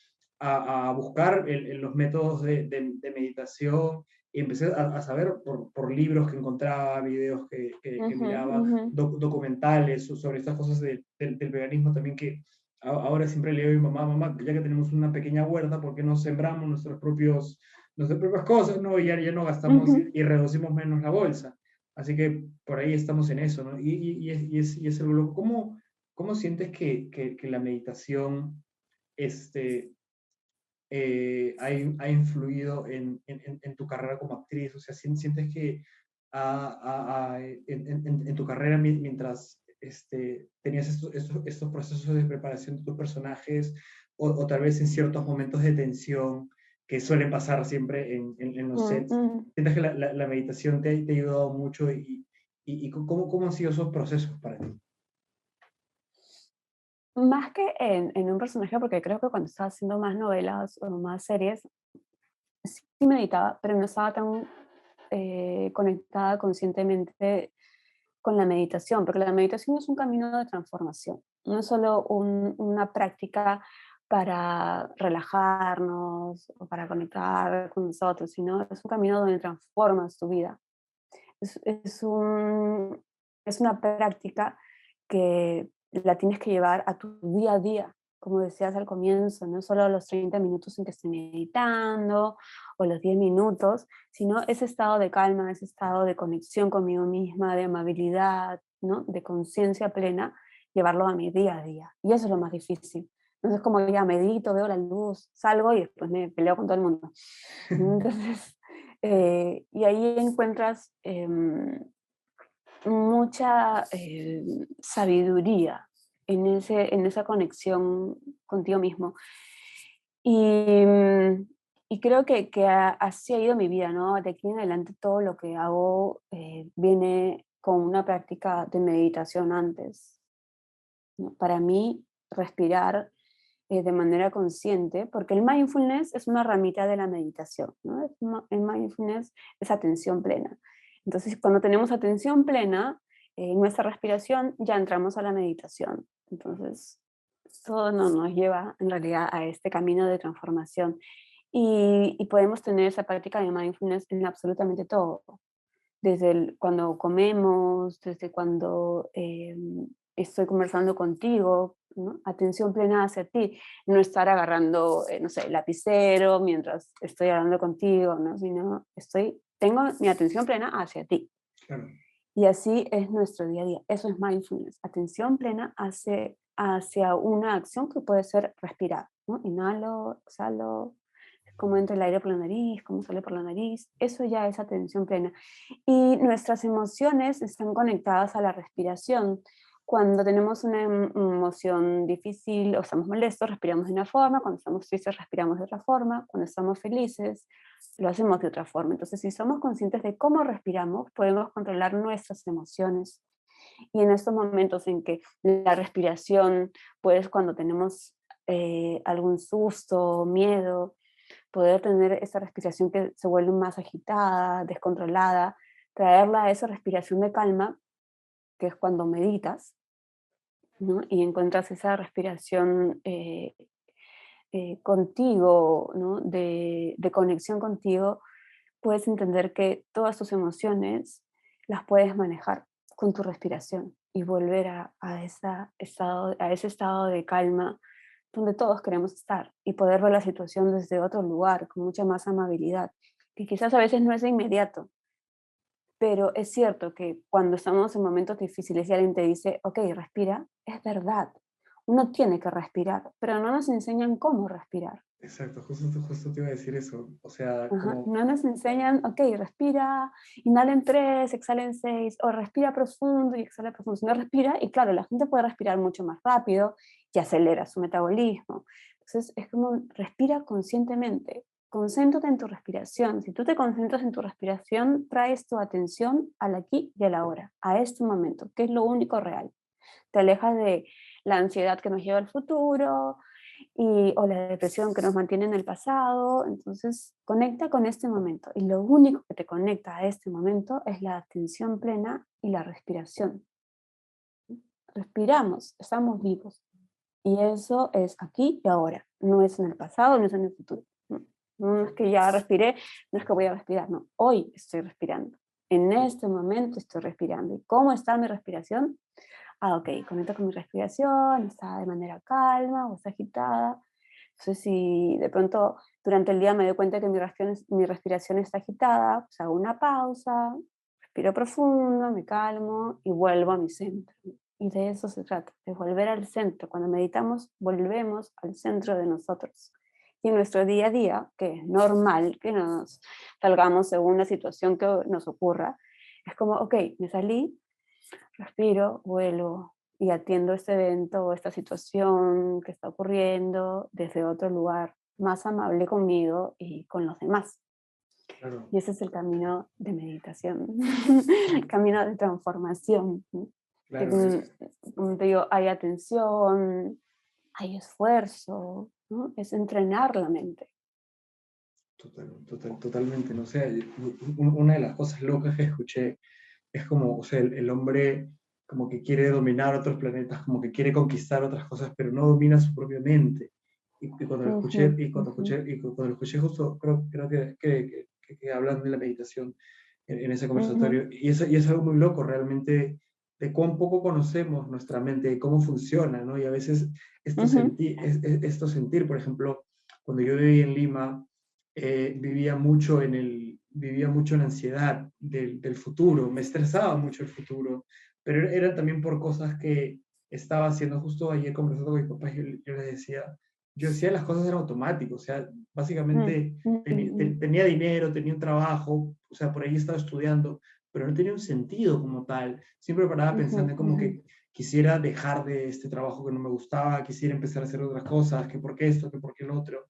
buscar en los métodos de meditación y empecé a saber por libros que encontraba, videos que ujú, miraba, ujú, documentales sobre estas cosas del veganismo también que ahora siempre le digo a mi mamá, mamá, ya que tenemos una pequeña huerta, ¿por qué no sembramos nuestras propias cosas, ¿no? Y ya no gastamos ujú. y reducimos menos la bolsa. Así que por ahí estamos en eso, ¿no? Y es algo loco. ¿Cómo sientes que la meditación este, ha influido en tu carrera como actriz? O sea, ¿sientes que en tu carrera mientras tenías estos procesos de preparación de tus personajes o tal vez en ciertos momentos de tensión que suelen pasar siempre en los Mm, sets, mm. sientes que la meditación te ha ayudado mucho y cómo han sido esos procesos para ti? Más que en un personaje, porque creo que cuando estaba haciendo más novelas o más series, sí meditaba, pero no estaba tan conectada conscientemente con la meditación, porque la meditación es un camino de transformación, no es solo una práctica para relajarnos o para conectar con nosotros, sino es un camino donde transformas tu vida. Es una práctica que la tienes que llevar a tu día a día, como decías al comienzo, no solo los 30 minutos en que estoy meditando o los 10 minutos, sino ese estado de calma, ese estado de conexión conmigo misma, de amabilidad, ¿no? De conciencia plena, llevarlo a mi día a día. Y eso es lo más difícil. Entonces, como ya medito, veo la luz, salgo y después me peleo con todo el mundo. Entonces, y ahí encuentras mucha sabiduría en esa conexión contigo mismo. Y, y creo que así ha ido mi vida, ¿no? De aquí en adelante todo lo que hago viene con una práctica de meditación antes, ¿no? Para mí, respirar de manera consciente, porque el mindfulness es una ramita de la meditación, ¿no? El mindfulness es atención plena. Entonces, cuando tenemos atención plena en nuestra respiración, ya entramos a la meditación. Entonces, todo nos lleva en realidad a este camino de transformación. Y podemos tener esa práctica de mindfulness en absolutamente todo, desde cuando comemos, desde cuando estoy conversando contigo, ¿no? Atención plena hacia ti, no estar agarrando, no sé, lapicero mientras estoy hablando contigo, ¿no? Sino tengo mi atención plena hacia ti. Claro. Y así es nuestro día a día. Eso es mindfulness, atención plena hacia una acción que puede ser respirar, ¿no? Inhalo, exhalo, cómo entra el aire por la nariz, cómo sale por la nariz, eso ya es atención plena. Y nuestras emociones están conectadas a la respiración. Cuando tenemos una emoción difícil o estamos molestos, respiramos de una forma, cuando estamos tristes, respiramos de otra forma, cuando estamos felices, lo hacemos de otra forma. Entonces, si somos conscientes de cómo respiramos, podemos controlar nuestras emociones. Y en estos momentos en que la respiración, pues cuando tenemos algún susto, miedo, poder tener esa respiración que se vuelve más agitada, descontrolada, traerla a esa respiración de calma, que es cuando meditas, ¿no? Y encuentras esa respiración contigo, ¿no? De conexión contigo, puedes entender que todas tus emociones las puedes manejar con tu respiración y volver a ese estado de calma donde todos queremos estar y poder ver la situación desde otro lugar, con mucha más amabilidad, que quizás a veces no es de inmediato, pero es cierto que cuando estamos en momentos difíciles y alguien te dice, ok, respira, es verdad, uno tiene que respirar, pero no nos enseñan cómo respirar. Exacto, justo te iba a decir eso. O sea, Ajá, como, no nos enseñan, ok, respira, inhala en 3, exhala en 6, o respira profundo y exhala profundo. Si no respira, y claro, la gente puede respirar mucho más rápido y acelera su metabolismo. Entonces, es como respira conscientemente, concéntrate en tu respiración. Si tú te concentras en tu respiración, traes tu atención al aquí y al ahora, a este momento, que es lo único real. Te alejas de la ansiedad que nos lleva al futuro, o la depresión que nos mantiene en el pasado. Entonces, conecta con este momento. Y lo único que te conecta a este momento es la atención plena y la respiración. Respiramos, estamos vivos. Y eso es aquí y ahora. No es en el pasado, no es en el futuro. No, no es que ya respiré, no es que voy a respirar. No, hoy estoy respirando. En este momento estoy respirando. ¿Y cómo está mi respiración? Ah, ok, conecto con mi respiración, está de manera calma o está agitada. Entonces, si de pronto durante el día me doy cuenta que mi respiración está agitada, pues hago una pausa, respiro profundo, me calmo y vuelvo a mi centro. Y de eso se trata, de volver al centro. Cuando meditamos, volvemos al centro de nosotros. Y en nuestro día a día, que es normal que nos salgamos según la situación que nos ocurra, es como, ok, me salí, respiro, vuelo y atiendo este evento o esta situación que está ocurriendo desde otro lugar más amable conmigo y con los demás. claro, Y ese es el camino de meditación, el camino de transformación. ¿No? Que, claro, como te digo, hay atención, hay esfuerzo, ¿no? Es entrenar la mente. totalmente, no sé, una de las cosas locas que escuché es como, o sea, el hombre como que quiere dominar otros planetas, como que quiere conquistar otras cosas, pero no domina su propia mente. Y cuando lo escuché, Ujú, ujú, cuando lo escuché justo, creo que hablan de la meditación en ese ujú, conversatorio, y es algo muy loco realmente de cuán poco conocemos nuestra mente, de cómo funciona, ¿no? Y a veces ujú, esto sentir, por ejemplo, cuando yo vivía en Lima, vivía mucho en ansiedad del futuro, me estresaba mucho el futuro, pero era también por cosas que estaba haciendo justo ayer conversando con mi papá, yo le decía, yo hacía las cosas en automático, o sea, mm, básicamente mm, tenía dinero, tenía un trabajo, o sea, por ahí estaba estudiando, pero no tenía un sentido como tal. Siempre paraba ujú, pensando en como ujú. que quisiera dejar de este trabajo que no me gustaba, quisiera empezar a hacer otras cosas, que por qué esto, que por qué lo otro.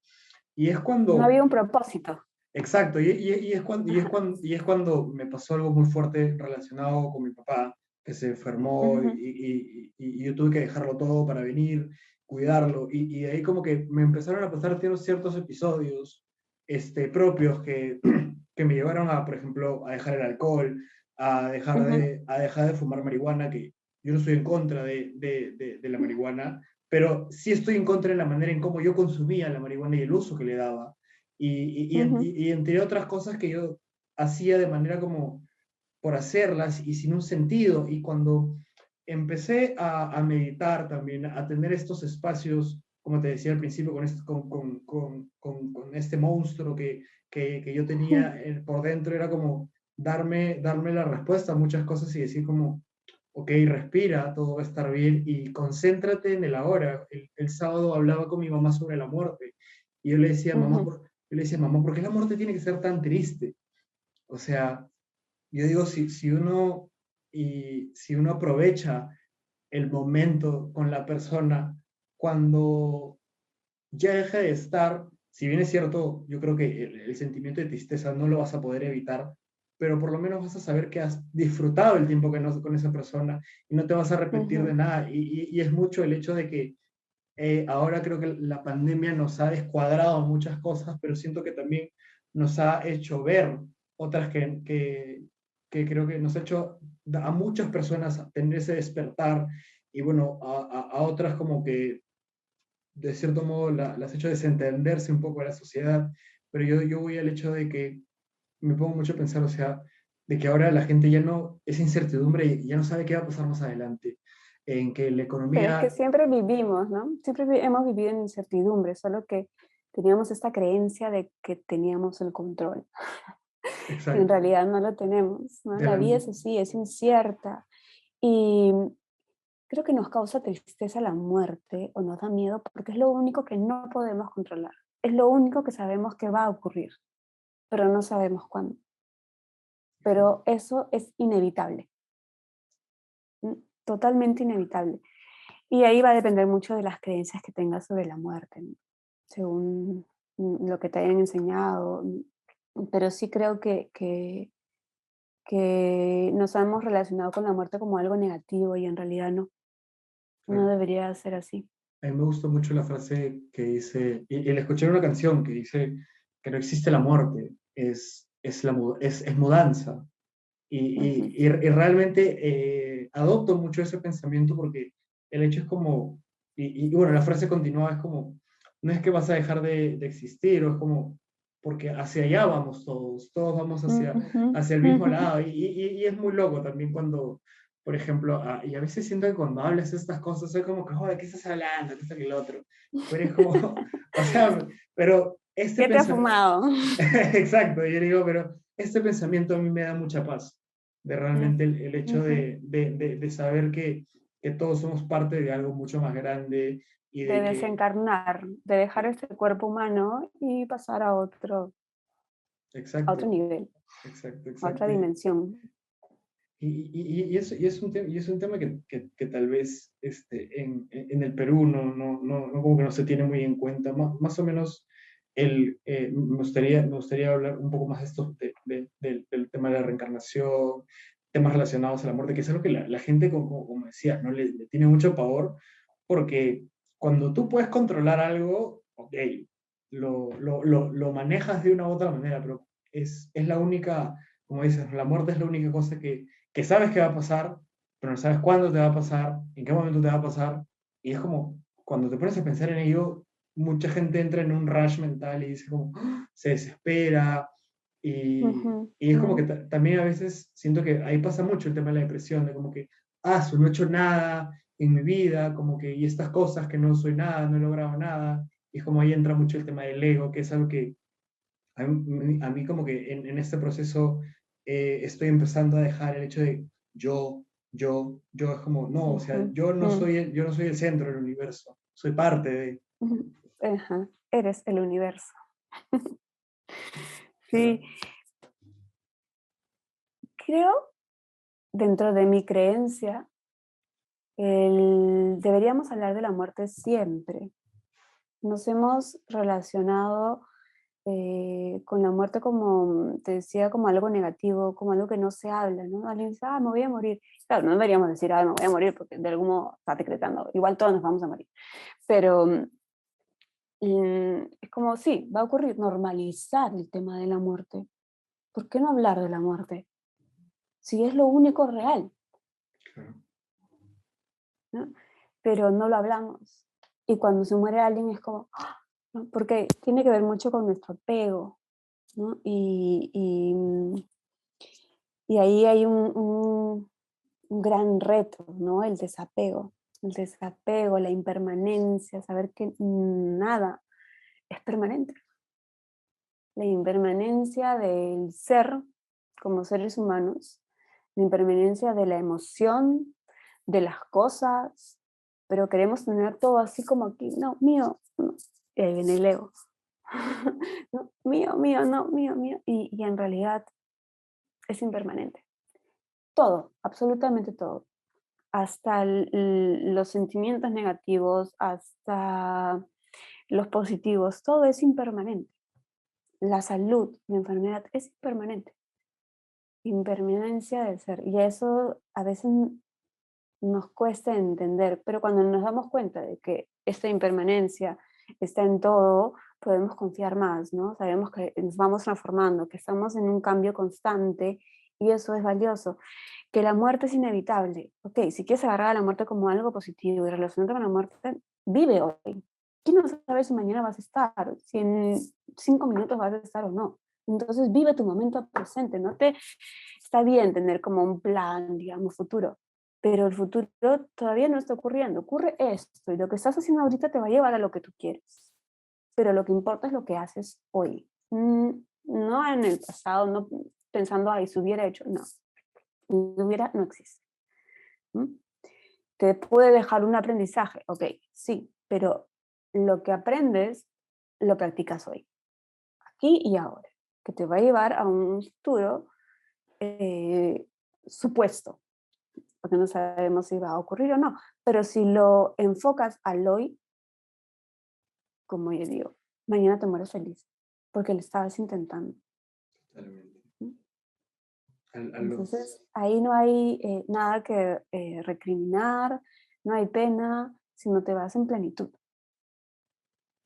Y es No cuando había un propósito. Exacto, y es cuando me pasó algo muy fuerte relacionado con mi papá, que se enfermó Ujú, y yo tuve que dejarlo todo para venir, cuidarlo, y de ahí como que me empezaron a pasar ciertos episodios propios que me llevaron a, por ejemplo, a dejar el alcohol, ujú, a dejar de fumar marihuana, que yo no estoy en contra de la marihuana, pero sí estoy en contra de la manera en cómo yo consumía la marihuana y el uso que le daba ujú, y entre otras cosas que yo hacía de manera como por hacerlas y sin un sentido. Y cuando empecé a meditar también, a tener estos espacios, como te decía al principio, con este monstruo que yo tenía por dentro, era como darme la respuesta a muchas cosas y decir como, ok, respira, todo va a estar bien y concéntrate en el ahora. El sábado hablaba con mi mamá sobre la muerte y yo le decía, ujú, mamá, ¿por qué la muerte tiene que ser tan triste? O sea, yo digo, si uno aprovecha el momento con la persona, cuando ya deja de estar, si bien es cierto, yo creo que el sentimiento de tristeza no lo vas a poder evitar, pero por lo menos vas a saber que has disfrutado el tiempo que no, con esa persona y no te vas a arrepentir de ujú, nada. Y es mucho el hecho de que ahora creo que la pandemia nos ha descuadrado muchas cosas, pero siento que también nos ha hecho ver otras que creo que nos ha hecho a muchas personas tener ese despertar y bueno, a otras como que de cierto modo las ha hecho desentenderse un poco de la sociedad, pero yo voy al hecho de que me pongo mucho a pensar, o sea, de que ahora la gente ya no, esa incertidumbre ya no sabe qué va a pasar más adelante, en que la Pero es que economía, siempre vivimos, ¿no? Siempre hemos vivido en incertidumbre, solo que teníamos esta creencia de que teníamos el control. Y en exacto, realidad no lo tenemos, ¿no? de La la, vida es así, es incierta. Y creo que nos causa tristeza la muerte o nos da miedo porque es lo único que no podemos controlar. Es lo único que sabemos que va a ocurrir, pero no sabemos cuándo. Pero eso es inevitable, ¿m? Totalmente inevitable. Y ahí va a depender mucho de las creencias que tengas sobre la muerte, ¿no? Según lo que te hayan enseñado. Pero sí creo que nos hemos relacionado con la muerte como algo negativo y en realidad no, no claro. debería ser así. A mí me gustó mucho la frase que dice, y la escuché en una canción que dice que no existe la muerte, es mudanza. Ujú, Y realmente adopto mucho ese pensamiento porque el hecho es como, y bueno, la frase continuaba, es como, no es que vas a dejar de existir, o es como, porque hacia allá vamos todos, todos vamos ujú, hacia el mismo ujú. lado, y es muy loco también cuando, por ejemplo, y a veces siento que cuando hablas estas cosas, soy como que, joder, ¿qué estás hablando? ¿Qué está el otro? Pero es como, o sea, pero este ¿Qué te ha pensamiento, fumado? exacto, yo digo, pero este pensamiento a mí me da mucha paz, de realmente el hecho Ujú. de saber que todos somos parte de algo mucho más grande y De de que, desencarnar, de dejar este cuerpo humano y pasar a otro exacto, nivel, exacto, a otra exacto. dimensión. Y es un tema que tal vez en el Perú no como que no se tiene muy en cuenta. Más o menos me gustaría hablar un poco más de esto, del tema de la reencarnación, temas relacionados a la muerte, que es algo que la gente, como decía, ¿no? Le tiene mucho pavor, porque cuando tú puedes controlar algo, ok, lo manejas de una u otra manera, pero es la única, como dices, la muerte es la única cosa que sabes que va a pasar, pero no sabes cuándo te va a pasar, en qué momento te va a pasar, y es como, cuando te pones a pensar en ello, mucha gente entra en un rush mental y dice como, ¡ah! Se desespera, Ujú, y es como que ujú, también a veces siento que ahí pasa mucho el tema de la depresión, de como que, no he hecho nada en mi vida, como que, y estas cosas que no soy nada, no he logrado nada, y es como ahí entra mucho el tema del ego, que es algo que a mí como que en este proceso estoy empezando a dejar el hecho de yo, es como, no, o sea, ujú, ujú, yo no soy el centro del universo, soy parte de, ujú. Ajá, eres el universo. claro, Sí, creo, dentro de mi creencia, deberíamos hablar de la muerte siempre. Nos hemos relacionado con la muerte como, te decía, como algo negativo, como algo que no se habla, ¿no? Alguien dice, me voy a morir. Claro, no deberíamos decir, me voy a morir, porque de algún modo está decretando, igual todos nos vamos a morir. Pero es como, sí, va a ocurrir, normalizar el tema de la muerte. ¿Por qué no hablar de la muerte? Si es lo único real, claro, ¿no? Pero no lo hablamos. Y cuando se muere alguien es como, ¿no? Porque tiene que ver mucho con nuestro apego, ¿no? Y ahí hay un gran reto, ¿no? El desapego, la impermanencia, saber que nada es permanente. La impermanencia del ser como seres humanos, la impermanencia de la emoción, de las cosas, pero queremos tener todo así como aquí, no, mío, no. Y ahí viene el ego. No, mío, mío, no, mío, mío. Y en realidad es impermanente. Todo, absolutamente todo. Hasta los sentimientos negativos, hasta los positivos, todo es impermanente. La salud, la enfermedad es impermanente. Impermanencia del ser. Y eso a veces nos cuesta entender, pero cuando nos damos cuenta de que esta impermanencia está en todo, podemos confiar más, ¿no? Sabemos que nos vamos transformando, que estamos en un cambio constante y eso es valioso. Que la muerte es inevitable. Ok, si quieres agarrar a la muerte como algo positivo y relacionarte con la muerte, vive hoy. ¿Quién no sabe si mañana vas a estar? Si en 5 minutos vas a estar o no. Entonces vive tu momento presente, no te está bien tener como un plan, digamos, futuro, pero el futuro todavía no está ocurriendo. Ocurre esto y lo que estás haciendo ahorita te va a llevar a lo que tú quieres, pero lo que importa es lo que haces hoy. No en el pasado, no pensando, ay, si hubiera hecho, no. Si hubiera, no existe. ¿Mm? Te puede dejar un aprendizaje, ok, sí, pero lo que aprendes lo practicas hoy, aquí y ahora, que te va a llevar a un futuro eh, supuesto, porque no sabemos si va a ocurrir o no, pero si lo enfocas al hoy, como yo digo, mañana te mueres feliz, porque lo estabas intentando. Totalmente. ¿Mm? A Entonces, los, ahí no hay nada que recriminar, no hay pena, sino te vas en plenitud.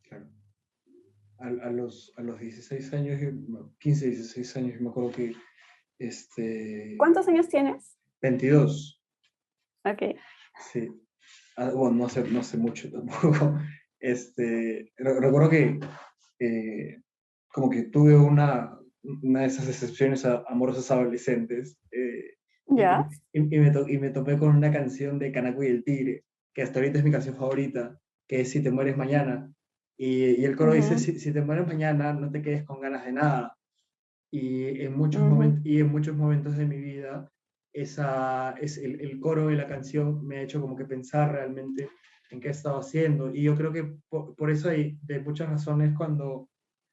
claro, a los 16 años, 15, 16 años, yo me acuerdo que ¿Cuántos años tienes? 22, Ok. sí. Bueno, no sé mucho tampoco. Recuerdo que como que tuve una de esas excepciones amorosas adolescentes, y, ¿Ya? y me topé con una canción de Canaco y el Tigre, que hasta ahorita es mi canción favorita, que es Si te mueres mañana. Y el coro dice, Ujú, si te mueres mañana, no te quedes con ganas de nada. ujú. Y en muchos momentos de mi vida, el coro de la canción me ha hecho como que pensar realmente en qué he estado haciendo. Y yo creo que por eso hay de muchas razones cuando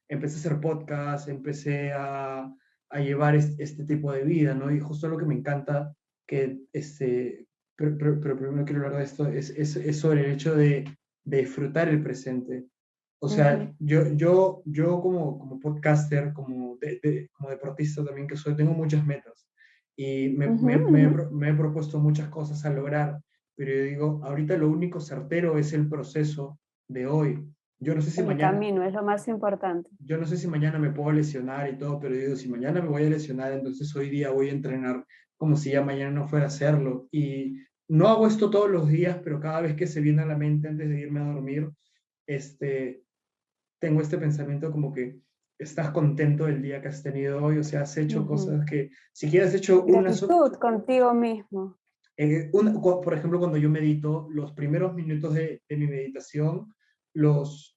empecé a hacer podcast, empecé a llevar este tipo de vida, ¿no? Y justo lo que me encanta, que pero primero quiero hablar de esto, es sobre el hecho de disfrutar el presente. O sea, Ujú, yo como podcaster, como deportista también que soy, tengo muchas metas y ujú, ujú. me he propuesto muchas cosas a lograr, pero yo digo, ahorita lo único certero es el proceso de hoy. Yo no sé si El mañana, camino es lo más importante. yo no sé si mañana me puedo lesionar y todo, pero yo digo, si mañana me voy a lesionar, entonces hoy día voy a entrenar como si ya mañana no fuera a hacerlo. Y no hago esto todos los días, pero cada vez que se viene a la mente antes de irme a dormir, este, tengo este pensamiento como que estás contento del día que has tenido hoy, o sea, has hecho Ujú. cosas que, si quieres, has hecho Gratitud contigo mismo. por ejemplo, cuando yo medito, los primeros minutos de mi meditación, los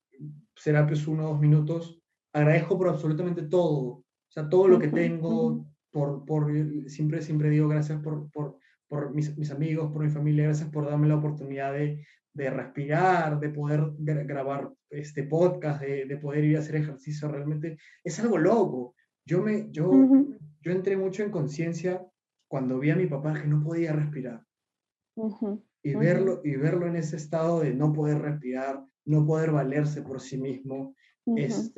será pues 1 o 2 minutos, agradezco por absolutamente todo, o sea, todo lo que Ujú, ujú. tengo, siempre digo gracias por mis amigos, por mi familia, gracias por darme la oportunidad de respirar, de poder grabar este podcast, de poder ir a hacer ejercicio, realmente es algo loco. Yo, me, yo, Ujú, yo entré mucho en conciencia cuando vi a mi papá que no podía respirar ujú, ujú, y verlo en ese estado de no poder respirar, no poder valerse por sí mismo, ujú.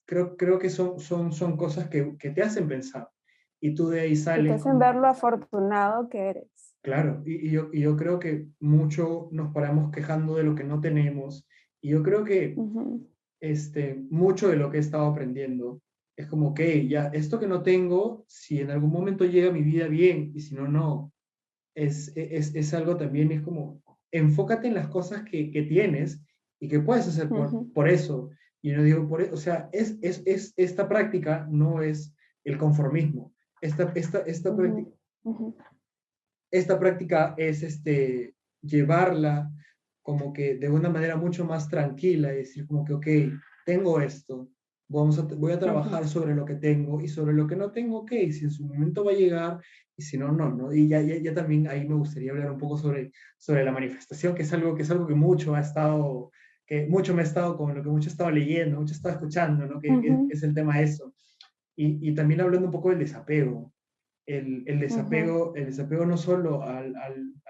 creo que son cosas que te hacen pensar. Y tú de ahí Que te sales hacen ver lo afortunado que eres. claro, y yo creo que mucho nos paramos quejando de lo que no tenemos. Y yo creo que Ujú, mucho de lo que he estado aprendiendo es como, que ya, esto que no tengo, si en algún momento llega a mi vida bien, y si no, no. Es algo también, es como, enfócate en las cosas que tienes y que puedes hacer ujú, por eso. Y no digo por eso, o sea, esta práctica no es el conformismo. ujú, ujú, Esta práctica es llevarla como que de una manera mucho más tranquila y decir como que, ok, tengo esto, voy a ujú. trabajar sobre lo que tengo y sobre lo que no tengo, ok, si en su momento va a llegar y si no, no, ¿no? Y ya también ahí me gustaría hablar un poco sobre la manifestación, que es algo que mucho ha estado, que mucho me ha estado, con lo que mucho he estado leyendo, mucho he estado escuchando, ¿no? Ujú, Es el tema de eso. Y también hablando un poco del desapego ujú. el desapego no solo a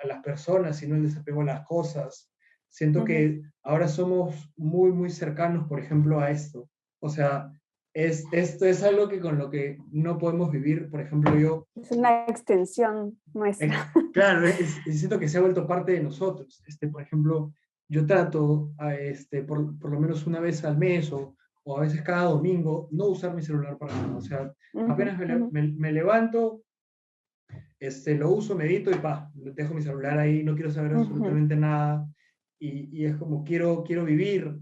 las personas, sino el desapego a las cosas. Siento Ujú. que ahora somos muy, muy cercanos, por ejemplo, a esto. O sea, esto es algo que con lo que no podemos vivir. Por ejemplo, yo, Es una extensión nuestra. claro, siento que se ha vuelto parte de nosotros. Por ejemplo, yo trato, por lo menos una vez al mes o a veces cada domingo, no usar mi celular para nada. O sea, Ujú, apenas ujú, me levanto, lo uso, medito y pa, dejo mi celular ahí, no quiero saber ujú, absolutamente nada. Y es como quiero vivir.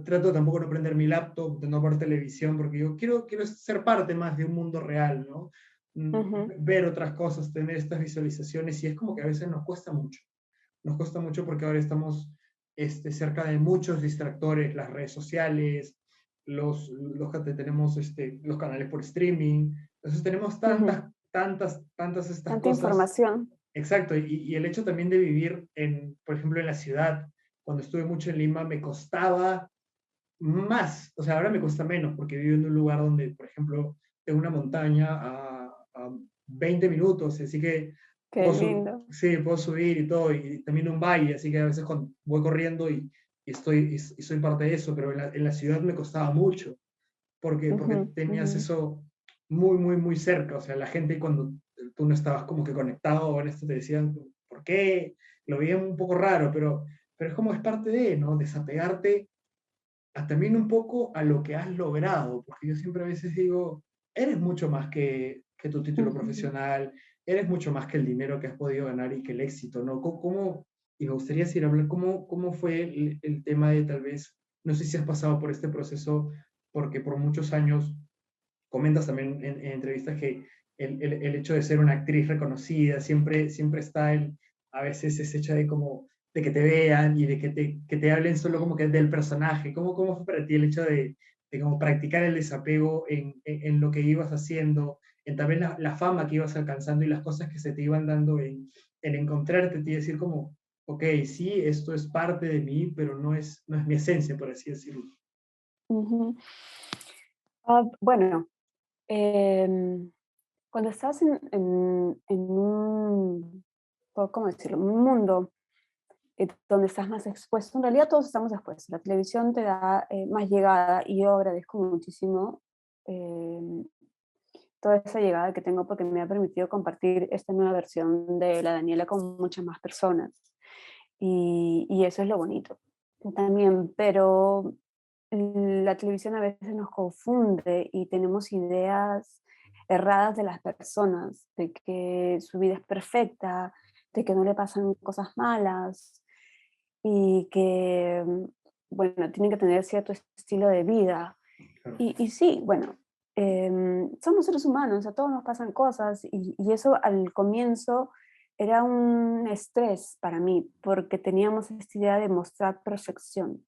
Trato tampoco de no prender mi laptop, de no ver televisión, porque yo quiero ser parte más de un mundo real, ¿no? Ujú, ver otras cosas, tener estas visualizaciones, y es como que a veces nos cuesta mucho porque ahora estamos cerca de muchos distractores, las redes sociales, los que tenemos los canales por streaming, entonces tenemos ujú. tantas estas Tanta cosas. información. Exacto, y el hecho también de vivir por ejemplo, en la ciudad, cuando estuve mucho en Lima, me costaba más, o sea, ahora me cuesta menos porque vivo en un lugar donde, por ejemplo, tengo una montaña a 20 minutos, así que Qué lindo. sí, puedo subir y todo, y también un valle, así que a veces cuando voy corriendo y soy parte de eso, pero en la ciudad me costaba mucho, porque Ujú, tenías ujú, eso muy cerca, o sea, la gente cuando tú no estabas como que conectado en esto te decían, ¿por qué? Lo veían un poco raro, pero es como es parte de, ¿no? Desapegarte también un poco a lo que has logrado, porque yo siempre a veces digo, eres mucho más que tu título ujú. profesional, eres mucho más que el dinero que has podido ganar y que el éxito, ¿no? Y me gustaría decir, hablar, ¿cómo fue el tema de tal vez, no sé si has pasado por este proceso, porque por muchos años comentas también en entrevistas que el hecho de ser una actriz reconocida, siempre está a veces ese hecho de como de que te vean y de que te hablen solo como que del personaje. ¿Cómo fue para ti el hecho de como practicar el desapego en lo que ibas haciendo, en también la fama que ibas alcanzando y las cosas que se te iban dando en encontrarte y decir como, ok, sí, esto es parte de mí, pero no es mi esencia, por así decirlo? Ujú. Bueno, em, cuando estás en un, ¿cómo decirlo? Un mundo donde estás más expuesto, en realidad todos estamos expuestos. La televisión te da más llegada y yo agradezco muchísimo em, toda esa llegada que tengo porque me ha permitido compartir esta nueva versión de la Daniela con muchas más personas. Y eso es lo bonito también, pero la televisión a veces nos confunde y tenemos ideas erradas de las personas, de que su vida es perfecta, de que no le pasan cosas malas y que, bueno, tienen que tener cierto estilo de vida. Claro. Y sí, bueno, somos seres humanos, a todos nos pasan cosas y eso al comienzo era un estrés para mí porque teníamos esta idea de mostrar perfección.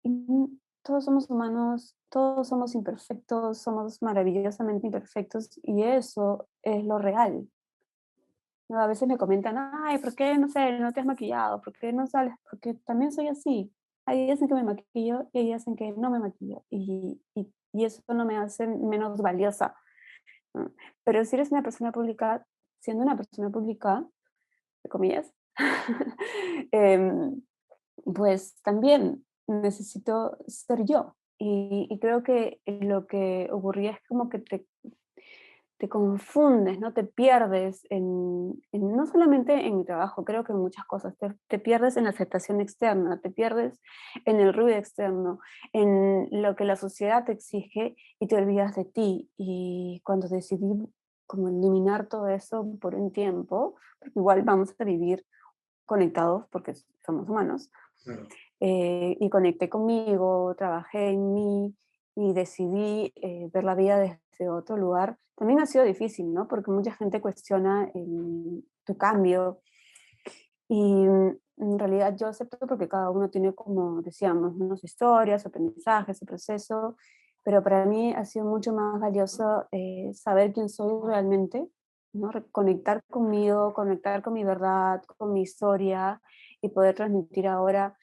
Y todos somos humanos, todos somos imperfectos, somos maravillosamente imperfectos y eso es lo real. ¿No? A veces me comentan, ay, ¿por qué no sé, no te has maquillado? ¿Por qué no sales? Porque también soy así. Hay días en que me maquillo y hay días en que no me maquillo y eso no me hace menos valiosa, ¿no? Pero si eres una persona pública, siendo una persona pública, entre comillas, em, pues también necesito ser yo. Y creo que lo que ocurría es como que te confundes, ¿no? Te pierdes no solamente en mi trabajo, creo que en muchas cosas, te pierdes en la aceptación externa, te pierdes en el ruido externo, en lo que la sociedad te exige y te olvidas de ti. Y cuando decidí como eliminar todo eso por un tiempo, porque igual vamos a vivir conectados porque somos humanos, Claro. y conecté conmigo, trabajé en mí y decidí ver la vida desde otro lugar. También ha sido difícil, ¿no? Porque mucha gente cuestiona tu cambio y en realidad yo acepto porque cada uno tiene, como decíamos, ¿no? Sus historias, su aprendizaje, su proceso, pero para mí ha sido mucho más valioso saber quién soy realmente, ¿no? Conectar conmigo, conectar con mi verdad, con mi historia y poder transmitir ahora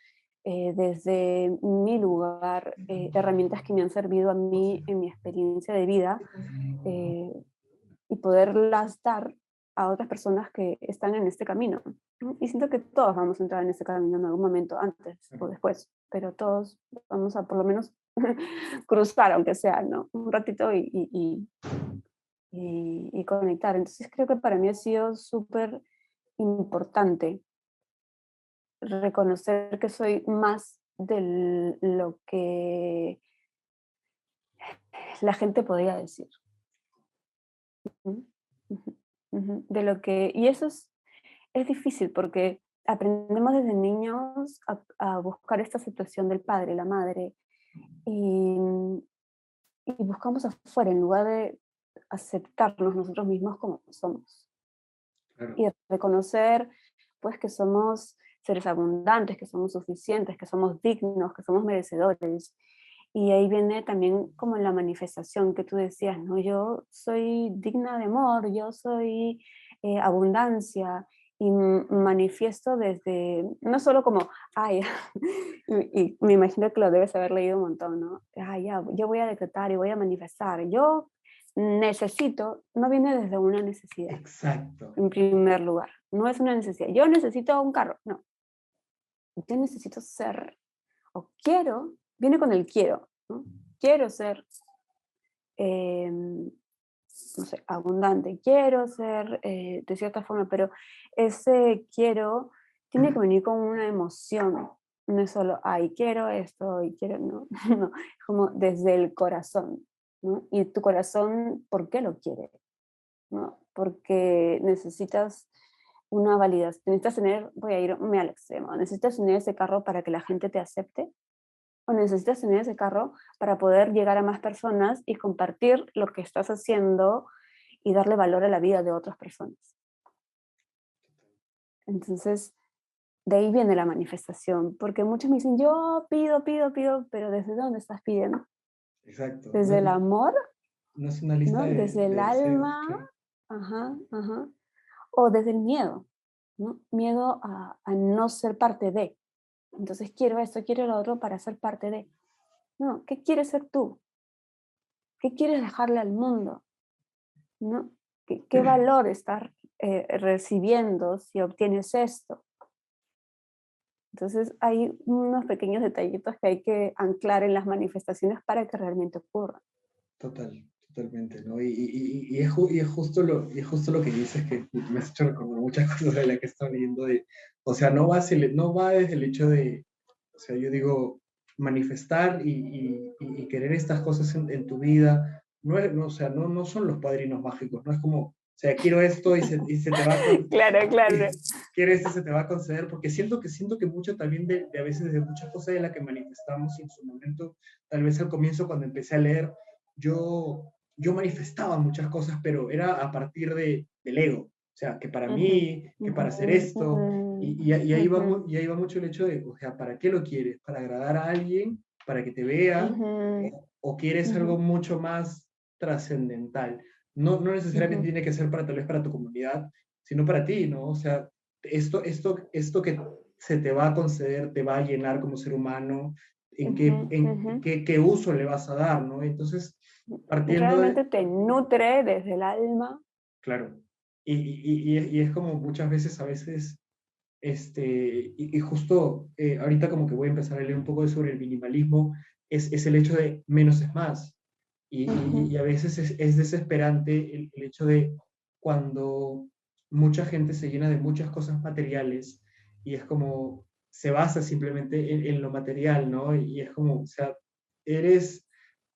desde mi lugar herramientas que me han servido a mí en mi experiencia de vida eh, y poderlas dar a otras personas que están en este camino, ¿no? Y siento que todos vamos a entrar en este camino en algún momento, antes o después, pero todos vamos a por lo menos cruzar, aunque sea, ¿no? Un ratito y conectar. Entonces creo que para mí ha sido súper importante reconocer que soy más de lo que la gente podría decir. Ujú, ujú, ujú. De lo que, y eso es difícil porque aprendemos desde niños a buscar esta aceptación del padre, la madre, y, y buscamos afuera en lugar de aceptarnos nosotros mismos como somos Claro. y reconocer pues que somos seres abundantes, que somos suficientes, que somos dignos, que somos merecedores. Y ahí viene también como la manifestación que tú decías, ¿no? Yo soy digna de amor, yo soy abundancia y manifiesto desde, no solo como, ay, y me imagino que lo debes haber leído un montón, ¿no? Ah, ya, yo voy a decretar y voy a manifestar. Yo necesito, no viene desde una necesidad, Exacto. en primer lugar. No es una necesidad. Yo necesito un carro. No. Yo necesito ser, o quiero, viene con el quiero, ¿no? Quiero ser, no sé, abundante. Quiero ser de cierta forma, pero ese quiero tiene que venir con una emoción. No es solo, ay, quiero esto y quiero, no, no, es como desde el corazón, ¿no? Y tu corazón, ¿por qué lo quiere? ¿No? Porque necesitas una validación, necesitas tener, voy a irme al extremo, necesitas tener ese carro para que la gente te acepte o necesitas tener ese carro para poder llegar a más personas y compartir lo que estás haciendo y darle valor a la vida de otras personas. Entonces, de ahí viene la manifestación, porque muchos me dicen, yo pido, pido, pido, pero ¿desde dónde estás pidiendo? Exacto. No, ¿Desde el amor? no es una lista ¿No? ¿Desde de el deseos, alma? claro. Ajá, ajá. O desde el miedo, ¿no? Miedo a no ser parte de. Entonces quiero esto, quiero lo otro para ser parte de. No, ¿qué quieres ser tú? ¿Qué quieres dejarle al mundo? ¿No? ¿Qué valor estás recibiendo si obtienes esto? Entonces hay unos pequeños detallitos que hay que anclar en las manifestaciones para que realmente ocurran. Total, totalmente, ¿no? Y es justo lo que dices, que me has hecho recordar muchas cosas de las que estaba leyendo de, o sea, no va desde el hecho de, o sea, yo digo, manifestar y querer estas cosas en tu vida, o sea, no son los padrinos mágicos, no es como, o sea, quiero esto y se te va con, Claro, claro. quiero esto y se te va a conceder, porque siento que mucho también de a veces de muchas cosas de las que manifestamos y en su momento, tal vez al comienzo cuando empecé a leer, yo manifestaba muchas cosas, pero era a partir del ego. O sea, que para Ujú, mí, que ujú, para hacer esto, ujú, y ahí va mucho el hecho de, o sea, ¿para qué lo quieres? ¿Para agradar a alguien? ¿Para que te vean? ujú, ¿O quieres ujú, algo mucho más trascendental? No necesariamente ujú, tiene que ser para tal vez para tu comunidad, sino para ti, ¿no? O sea, esto que se te va a conceder, te va a llenar como ser humano, ujú, ujú. qué uso le vas a dar, ¿no? Entonces, partiendo de, Realmente te nutre desde el alma. claro, y es como muchas veces, a veces, y justo ahorita como que voy a empezar a leer un poco sobre el minimalismo, es el hecho de menos es más. Ujú, Y a veces es desesperante el hecho de cuando mucha gente se llena de muchas cosas materiales y es como se basa simplemente en lo material, ¿no? Y es como, o sea, eres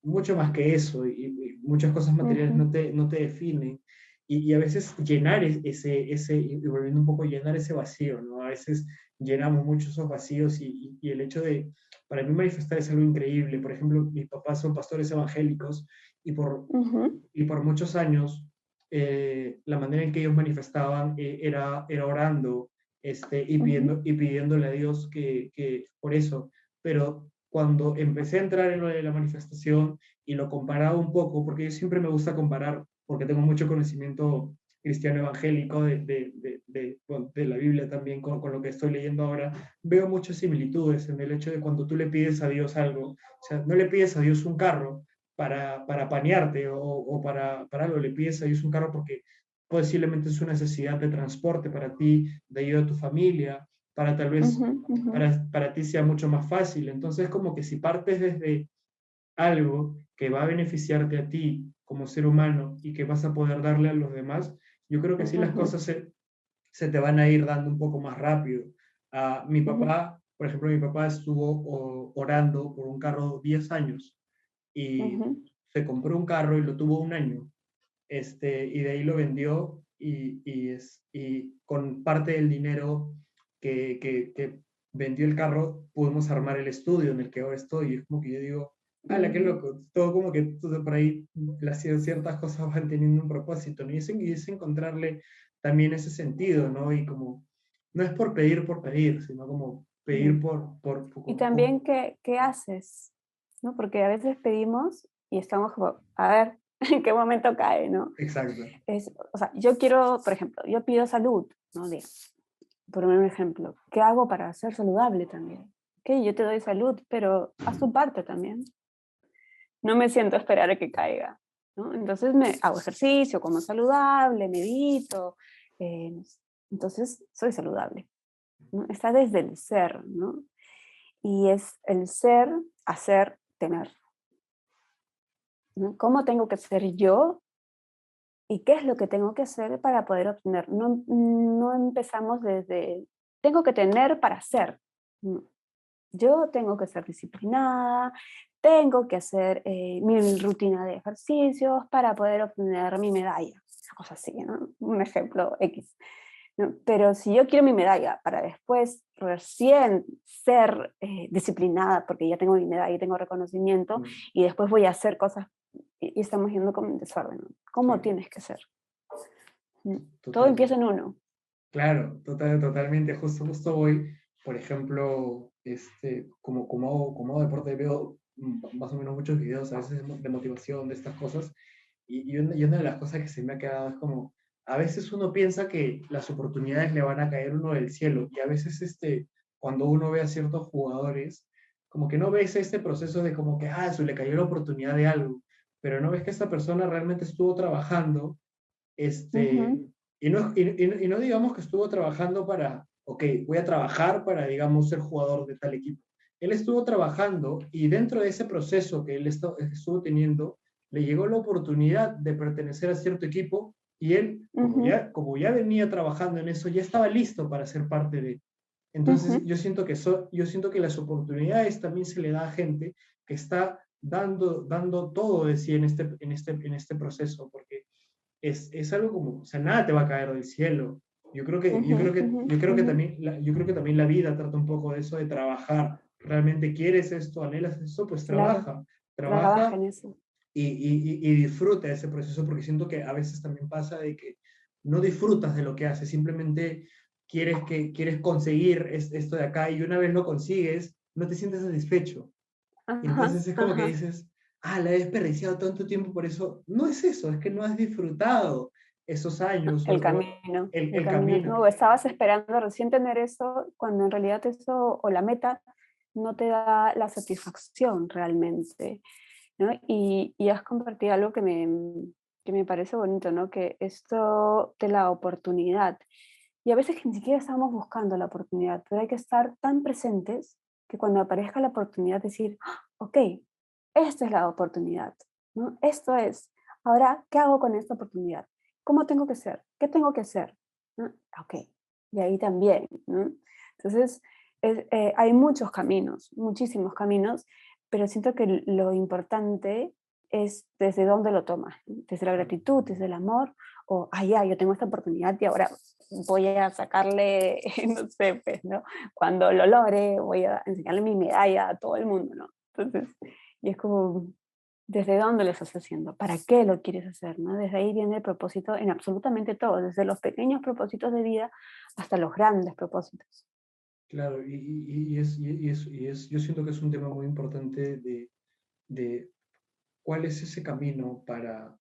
mucho más que eso y muchas cosas materiales ujú, no te definen. Y a veces llenar y volviendo un poco, llenar ese vacío, ¿no? A veces llenamos mucho esos vacíos y el hecho de, para mí manifestar es algo increíble. Por ejemplo, mis papás son pastores evangélicos y ujú, y por muchos años la manera en que ellos manifestaban era orando ujú, y pidiéndole a Dios que por eso. Pero cuando empecé a entrar en lo de la manifestación y lo comparaba un poco, porque yo siempre me gusta comparar, porque tengo mucho conocimiento cristiano evangélico bueno, de la Biblia también con lo que estoy leyendo ahora, veo muchas similitudes en el hecho de cuando tú le pides a Dios algo, o sea, no le pides a Dios un carro, para panearte para algo. Le pides a Dios un carro porque posiblemente es una necesidad de transporte para ti, de ayuda a tu familia, para tal vez ujú, ujú, para ti sea mucho más fácil. Entonces, como que si partes desde algo que va a beneficiarte a ti como ser humano y que vas a poder darle a los demás, yo creo que sí las ujú, cosas se te van a ir dando un poco más rápido. Mi ujú, papá, por ejemplo, mi papá estuvo orando por un carro 10 años y ujú, se compró un carro y lo tuvo un año, y de ahí lo vendió y con parte del dinero que vendió el carro pudimos armar el estudio en el que ahora estoy. Y es como que yo digo, ¡Hala, qué Ujú. loco! Todo como que todo por ahí ciertas cosas van teniendo un propósito, ¿no? Y es encontrarle también ese sentido, ¿no? Y como, no es por pedir, sino como pedir Sí. Y también qué haces, ¿no? Porque a veces pedimos y estamos como, a ver, en qué momento cae, ¿no? Exacto. O sea, yo quiero, por ejemplo, yo pido salud, ¿no? Por un ejemplo, ¿qué hago para ser saludable también? Ok, yo te doy salud, pero haz tu parte también. No me siento a esperar a que caiga, ¿no? Entonces me hago ejercicio, como saludable, medito, eh, entonces soy saludable, ¿no? Está desde el ser, ¿no? Y es el ser, hacer, tener, ¿no? ¿Cómo tengo que ser yo y qué es lo que tengo que hacer para poder obtener? No empezamos desde, tengo que tener para ser. No. Yo tengo que ser disciplinada, tengo que hacer mi rutina de ejercicios para poder obtener mi medalla, una cosa así, ¿no? Un ejemplo X. ¿No? Pero si yo quiero mi medalla para después recién ser disciplinada, porque ya tengo mi medalla y tengo reconocimiento, Mm, y después voy a hacer cosas y estamos yendo con desorden, ¿no? ¿Cómo claro, tienes que ser? Mm. Todo empieza totalmente. en uno. Claro, totalmente. Justo voy, por ejemplo, como hago deporte, veo más o menos muchos videos a veces de motivación, de estas cosas, y una de las cosas que se me ha quedado es como, a veces uno piensa que las oportunidades le van a caer uno del cielo, y a veces cuando uno ve a ciertos jugadores, como que no ves este proceso de como que, eso le cayó la oportunidad de algo, pero no ves que esta persona realmente estuvo trabajando este, Ujú, y no digamos que estuvo trabajando para, ok, voy a trabajar para, digamos, ser jugador de tal equipo. Él estuvo trabajando y dentro de ese proceso que él estuvo teniendo, le llegó la oportunidad de pertenecer a cierto equipo y él, como ujú, ya, como ya venía trabajando en eso, ya estaba listo para ser parte de. Entonces, ujú. yo siento que las oportunidades también se le da a gente que está dando todo de sí en este proceso, porque es algo como, o sea, nada te va a caer del cielo. Yo creo que, yo Ujú, creo que, ujú, yo creo que ujú. también, yo creo que también la vida trata un poco de eso, de trabajar. ¿Realmente quieres esto, anhelas esto? Pues Claro, trabaja, trabaja trabaja en eso. y disfruta ese proceso, porque siento que a veces también pasa de que no disfrutas de lo que haces, simplemente quieres conseguir esto de acá y una vez lo consigues, no te sientes satisfecho. Ajá, Entonces es como que ajá. dices, la he desperdiciado tanto tiempo por eso. No es eso, es que no has disfrutado esos años o el, El el camino. camino. No, estabas esperando recién tener eso cuando en realidad eso o la meta no te da la satisfacción realmente, ¿no? Y has compartido algo que me parece bonito, ¿no? Que esto de la oportunidad. Y a veces que ni siquiera estamos buscando la oportunidad, pero hay que estar tan presentes que cuando aparezca la oportunidad decir, "Ah, ok, esta es la oportunidad, ¿no? Esto es. Ahora, ¿qué hago con esta oportunidad? ¿Cómo tengo que ser? ¿Qué tengo que hacer? ¿No? Ok, y ahí también, ¿no? Entonces, hay muchos caminos, muchísimos caminos, pero siento que lo importante es desde dónde lo tomas, ¿no? Desde la Claro, gratitud, desde el amor, o, ya, yo tengo esta oportunidad y ahora voy a sacarle, no sé, pues, ¿no? Cuando lo logre, voy a enseñarle mi medalla a todo el mundo, ¿no? Entonces, y es como, ¿desde dónde lo estás haciendo? ¿Para qué lo quieres hacer? ¿No? Desde ahí viene el propósito en absolutamente todo, desde los pequeños propósitos de vida hasta los grandes propósitos. claro, yo siento que es un tema muy importante de cuál es ese camino para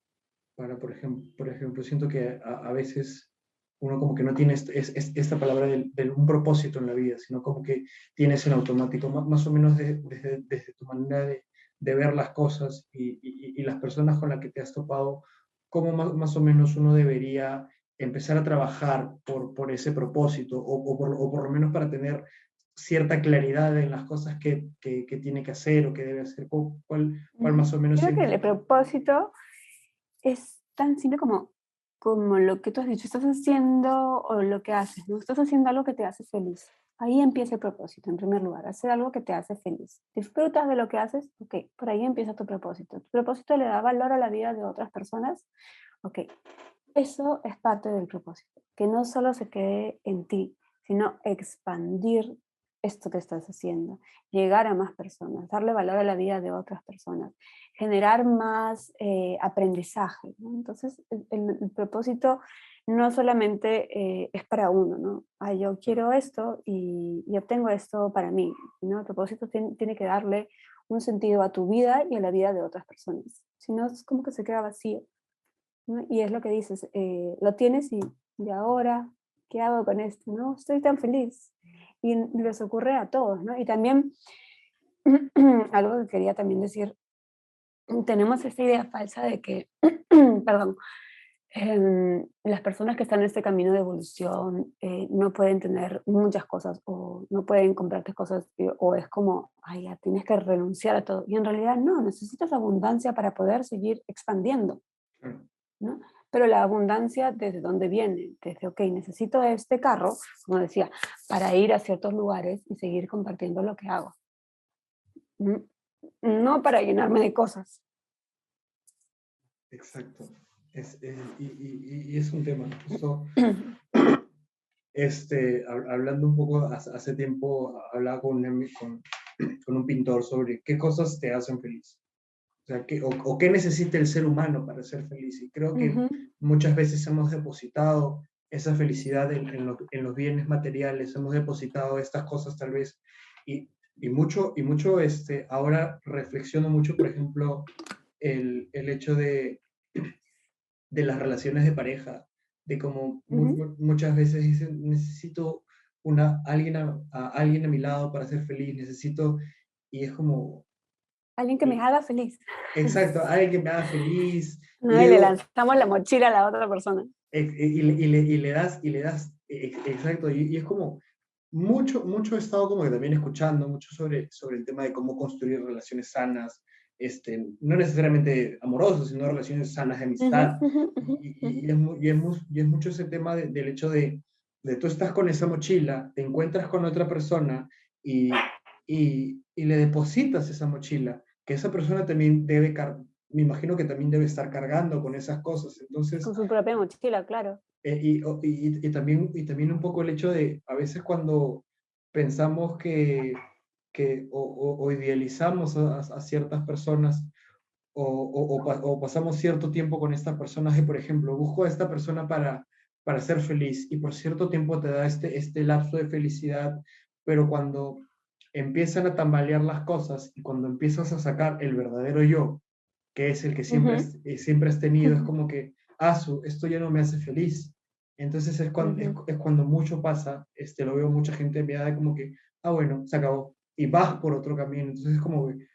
por ejemplo, siento que a veces uno como que no tiene esta palabra de un propósito en la vida, sino como que tienes en automático, más o menos desde tu manera de ver las cosas y las personas con las que te has topado, cómo más o menos uno debería empezar a trabajar por ese propósito o por lo menos para tener cierta claridad en las cosas que tiene que hacer o que debe hacer, cuál Ujú. más o menos Creo que sientes el que. propósito es tan simple como lo que tú has dicho, estás haciendo o lo que haces, ¿no? Estás haciendo algo que te hace feliz. Ahí empieza el propósito, en primer lugar, hacer algo que te hace feliz. ¿Disfrutas de lo que haces? Ok, por ahí empieza tu propósito. ¿Tu propósito le da valor a la vida de otras personas? Ok, eso es parte del propósito, que no solo se quede en ti, sino expandir esto que estás haciendo, llegar a más personas, darle valor a la vida de otras personas, generar más aprendizaje, ¿no? Entonces, el propósito no solamente es para uno, ¿no? Ah, yo quiero esto y obtengo esto para mí, ¿no? El propósito tiene que darle un sentido a tu vida y a la vida de otras personas. Si no, es como que se queda vacío, ¿no? Y es lo que dices, lo tienes y ahora, ¿qué hago con esto? ¿No? Estoy tan feliz. Y les ocurre a todos, ¿no? Y también, algo que quería también decir, tenemos esta idea falsa de que, perdón, las personas que están en este camino de evolución no pueden tener muchas cosas o no pueden comprarte cosas o es como, ay, ya tienes que renunciar a todo. Y en realidad no, necesitas abundancia para poder seguir expandiendo, Claro. ¿no? Pero la abundancia, ¿desde dónde viene? Desde, ok, necesito este carro, como decía, para ir a ciertos lugares y seguir compartiendo lo que hago. ¿No? No para llenarme de cosas. Exacto. Y es un tema. Justo, hablando un poco, hace tiempo hablaba con un pintor sobre qué cosas te hacen feliz. O sea, o qué necesita el ser humano para ser feliz. Y creo que Ujú, muchas veces hemos depositado esa felicidad en los bienes materiales, hemos depositado estas cosas tal vez. Y mucho, ahora reflexiono mucho, por ejemplo, el hecho de las relaciones de pareja, de como ujú. muchas veces dicen, necesito alguien a mi lado para ser feliz, y es como, Alguien que me haga feliz. exacto, alguien que me haga feliz, y ¿No? Y le digo, lanzamos la mochila a la otra persona. y le das, exacto, y es como, mucho he estado como que también escuchando, mucho sobre el tema de cómo construir relaciones sanas, no necesariamente amorosas, sino relaciones sanas de Ujú, amistad, ujú, ujú, ujú. y es mucho ese tema del hecho de tú estás con esa mochila, te encuentras con otra persona y le depositas esa mochila, que esa persona también me imagino que también debe estar cargando con esas cosas. Entonces, Con su propia mochila, claro. y también un poco el hecho de, a veces cuando pensamos o idealizamos a ciertas personas o pasamos cierto tiempo con esta persona, y por ejemplo, busco a esta persona para ser feliz y por cierto tiempo te da este lapso de felicidad, pero cuando empiezan a tambalear las cosas y cuando empiezas a sacar el verdadero yo, que es el que siempre, Ujú, siempre has tenido, es como que, esto ya no me hace feliz. Entonces es cuando, es, ujú. es cuando mucho pasa, lo veo mucha gente enviada como que, bueno, se acabó, y vas por otro camino. Entonces es como que,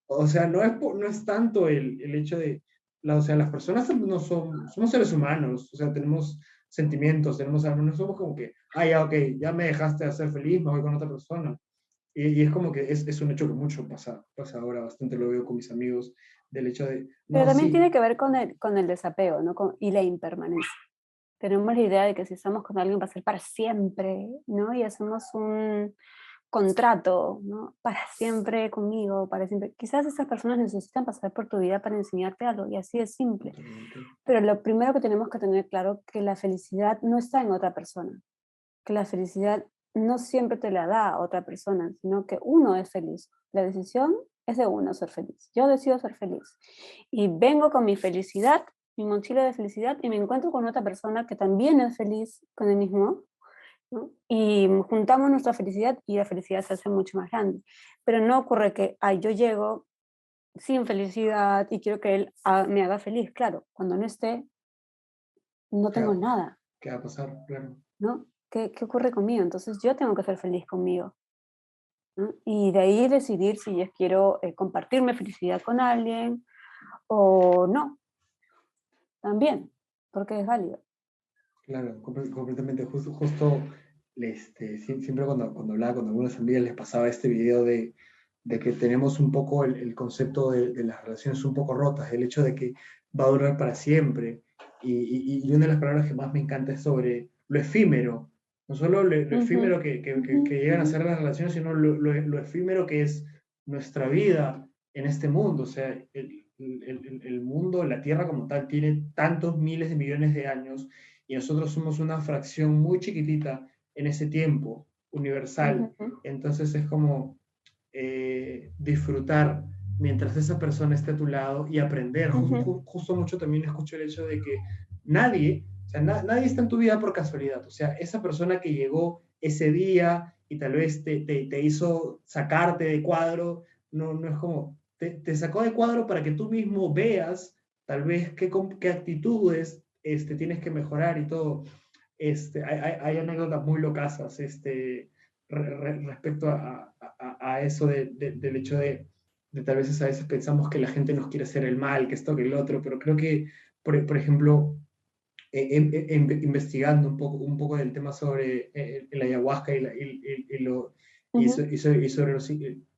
o sea, no es tanto el hecho de, o sea, las personas no somos seres humanos, o sea, tenemos sentimientos, tenemos algo, no somos como que, ya, ok, ya me dejaste de hacer feliz, me voy con otra persona. Y es como que es un hecho que mucho pasa ahora, bastante lo veo con mis amigos, del hecho de, Pero no, también tiene sí, que ver con el desapego, ¿no? Y la impermanencia. Tenemos la idea de que si estamos con alguien va a ser para siempre, ¿no? Y hacemos un contrato, ¿no? Para siempre conmigo, para siempre. Quizás esas personas necesitan pasar por tu vida para enseñarte algo, y así es simple. totalmente, Pero lo primero que tenemos que tener claro que la felicidad no está en otra persona, que la felicidad no siempre te la da otra persona, sino que uno es feliz. La decisión es de uno ser feliz. Yo decido ser feliz. Y vengo con mi felicidad, mi mochila de felicidad, y me encuentro con otra persona que también es feliz con el mismo, ¿no? Y juntamos nuestra felicidad y la felicidad se hace mucho más grande. Pero no ocurre que, yo llego sin felicidad y quiero que él me haga feliz. Claro, cuando no esté, no ¿qué tengo va, nada, qué va a pasar? Claro, ¿no? ¿Qué ocurre conmigo? Entonces yo tengo que ser feliz conmigo, ¿no? Y de ahí decidir si yo quiero compartir mi felicidad con alguien o no, también, porque es válido. claro, completamente, justo, siempre cuando hablaba con algunas amigas les pasaba este video de que tenemos un poco el concepto de las relaciones un poco rotas, el hecho de que va a durar para siempre. Y una de las palabras que más me encanta es sobre lo efímero, no solo lo Ujú, efímero que llegan a ujú, ser las relaciones, sino lo efímero que es nuestra vida en este mundo. O sea, el mundo, la Tierra como tal, tiene tantos miles de millones de años y nosotros somos una fracción muy chiquitita en ese tiempo. universal. Entonces es como disfrutar mientras esa persona esté a tu lado y aprender. Justo mucho también escucho el hecho de que nadie, o sea, nadie está en tu vida por casualidad. O sea, esa persona que llegó ese día y tal vez te hizo sacarte de cuadro, no es como, te sacó de cuadro para que tú mismo veas tal vez qué actitudes tienes que mejorar y todo. Hay anécdotas muy locasas respecto a eso del hecho de tal vez a veces pensamos que la gente nos quiere hacer el mal, que esto, que el otro, pero creo que, por ejemplo, investigando un poco del tema sobre el ayahuasca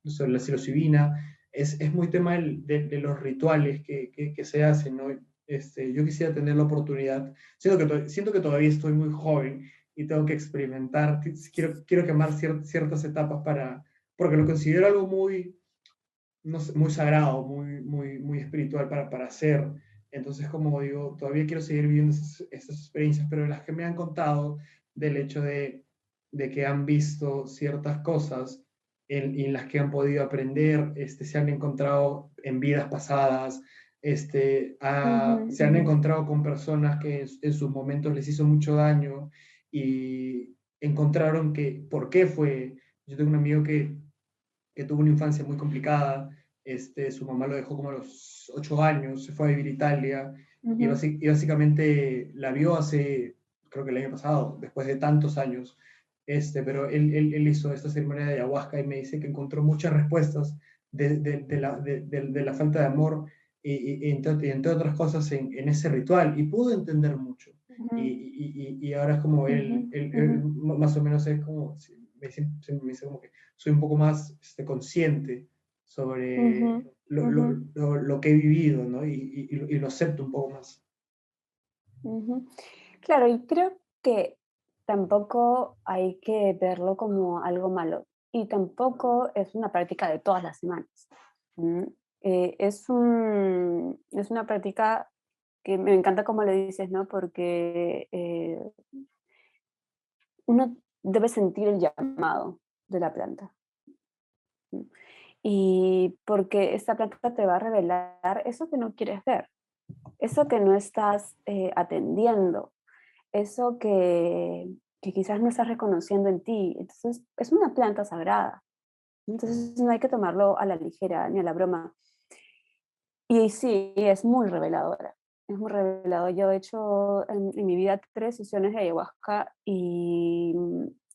sobre la psilocibina, es muy tema de los rituales que se hacen, ¿no? Yo quisiera tener la oportunidad, siento que todavía estoy muy joven y tengo que experimentar, quiero quemar ciertas etapas porque lo considero algo muy, no sé, muy sagrado, muy espiritual para hacer. Entonces, como digo, todavía quiero seguir viviendo esas experiencias, pero las que me han contado del hecho de que han visto ciertas cosas en las que han podido aprender, se han encontrado en vidas pasadas, se han encontrado con personas que en sus momentos les hizo mucho daño y encontraron por qué fue. Yo tengo un amigo que tuvo una infancia muy complicada. Su mamá lo dejó como a los 8 años, se fue a vivir a Italia y básicamente la vio hace, creo que el año pasado, después de tantos años. Pero él hizo esta ceremonia de ayahuasca y me dice que encontró muchas respuestas de la falta de amor y entre otras cosas en ese ritual y pudo entender mucho. Y ahora es como él más o menos es como, me dice como que soy un poco más consciente sobre lo que he vivido, ¿no? Y lo acepto un poco más. Claro, y creo que tampoco hay que verlo como algo malo y tampoco es una práctica de todas las semanas. ¿Mm? Es una práctica que me encanta como le dices, ¿no? Porque uno debe sentir el llamado de la planta. ¿Mm? Y porque esta planta te va a revelar eso que no quieres ver, eso que no estás atendiendo, eso que quizás no estás reconociendo en ti. Entonces, es una planta sagrada. Entonces, no hay que tomarlo a la ligera ni a la broma. Y sí, es muy reveladora. Es muy revelador. Yo he hecho en mi vida 3 sesiones de ayahuasca y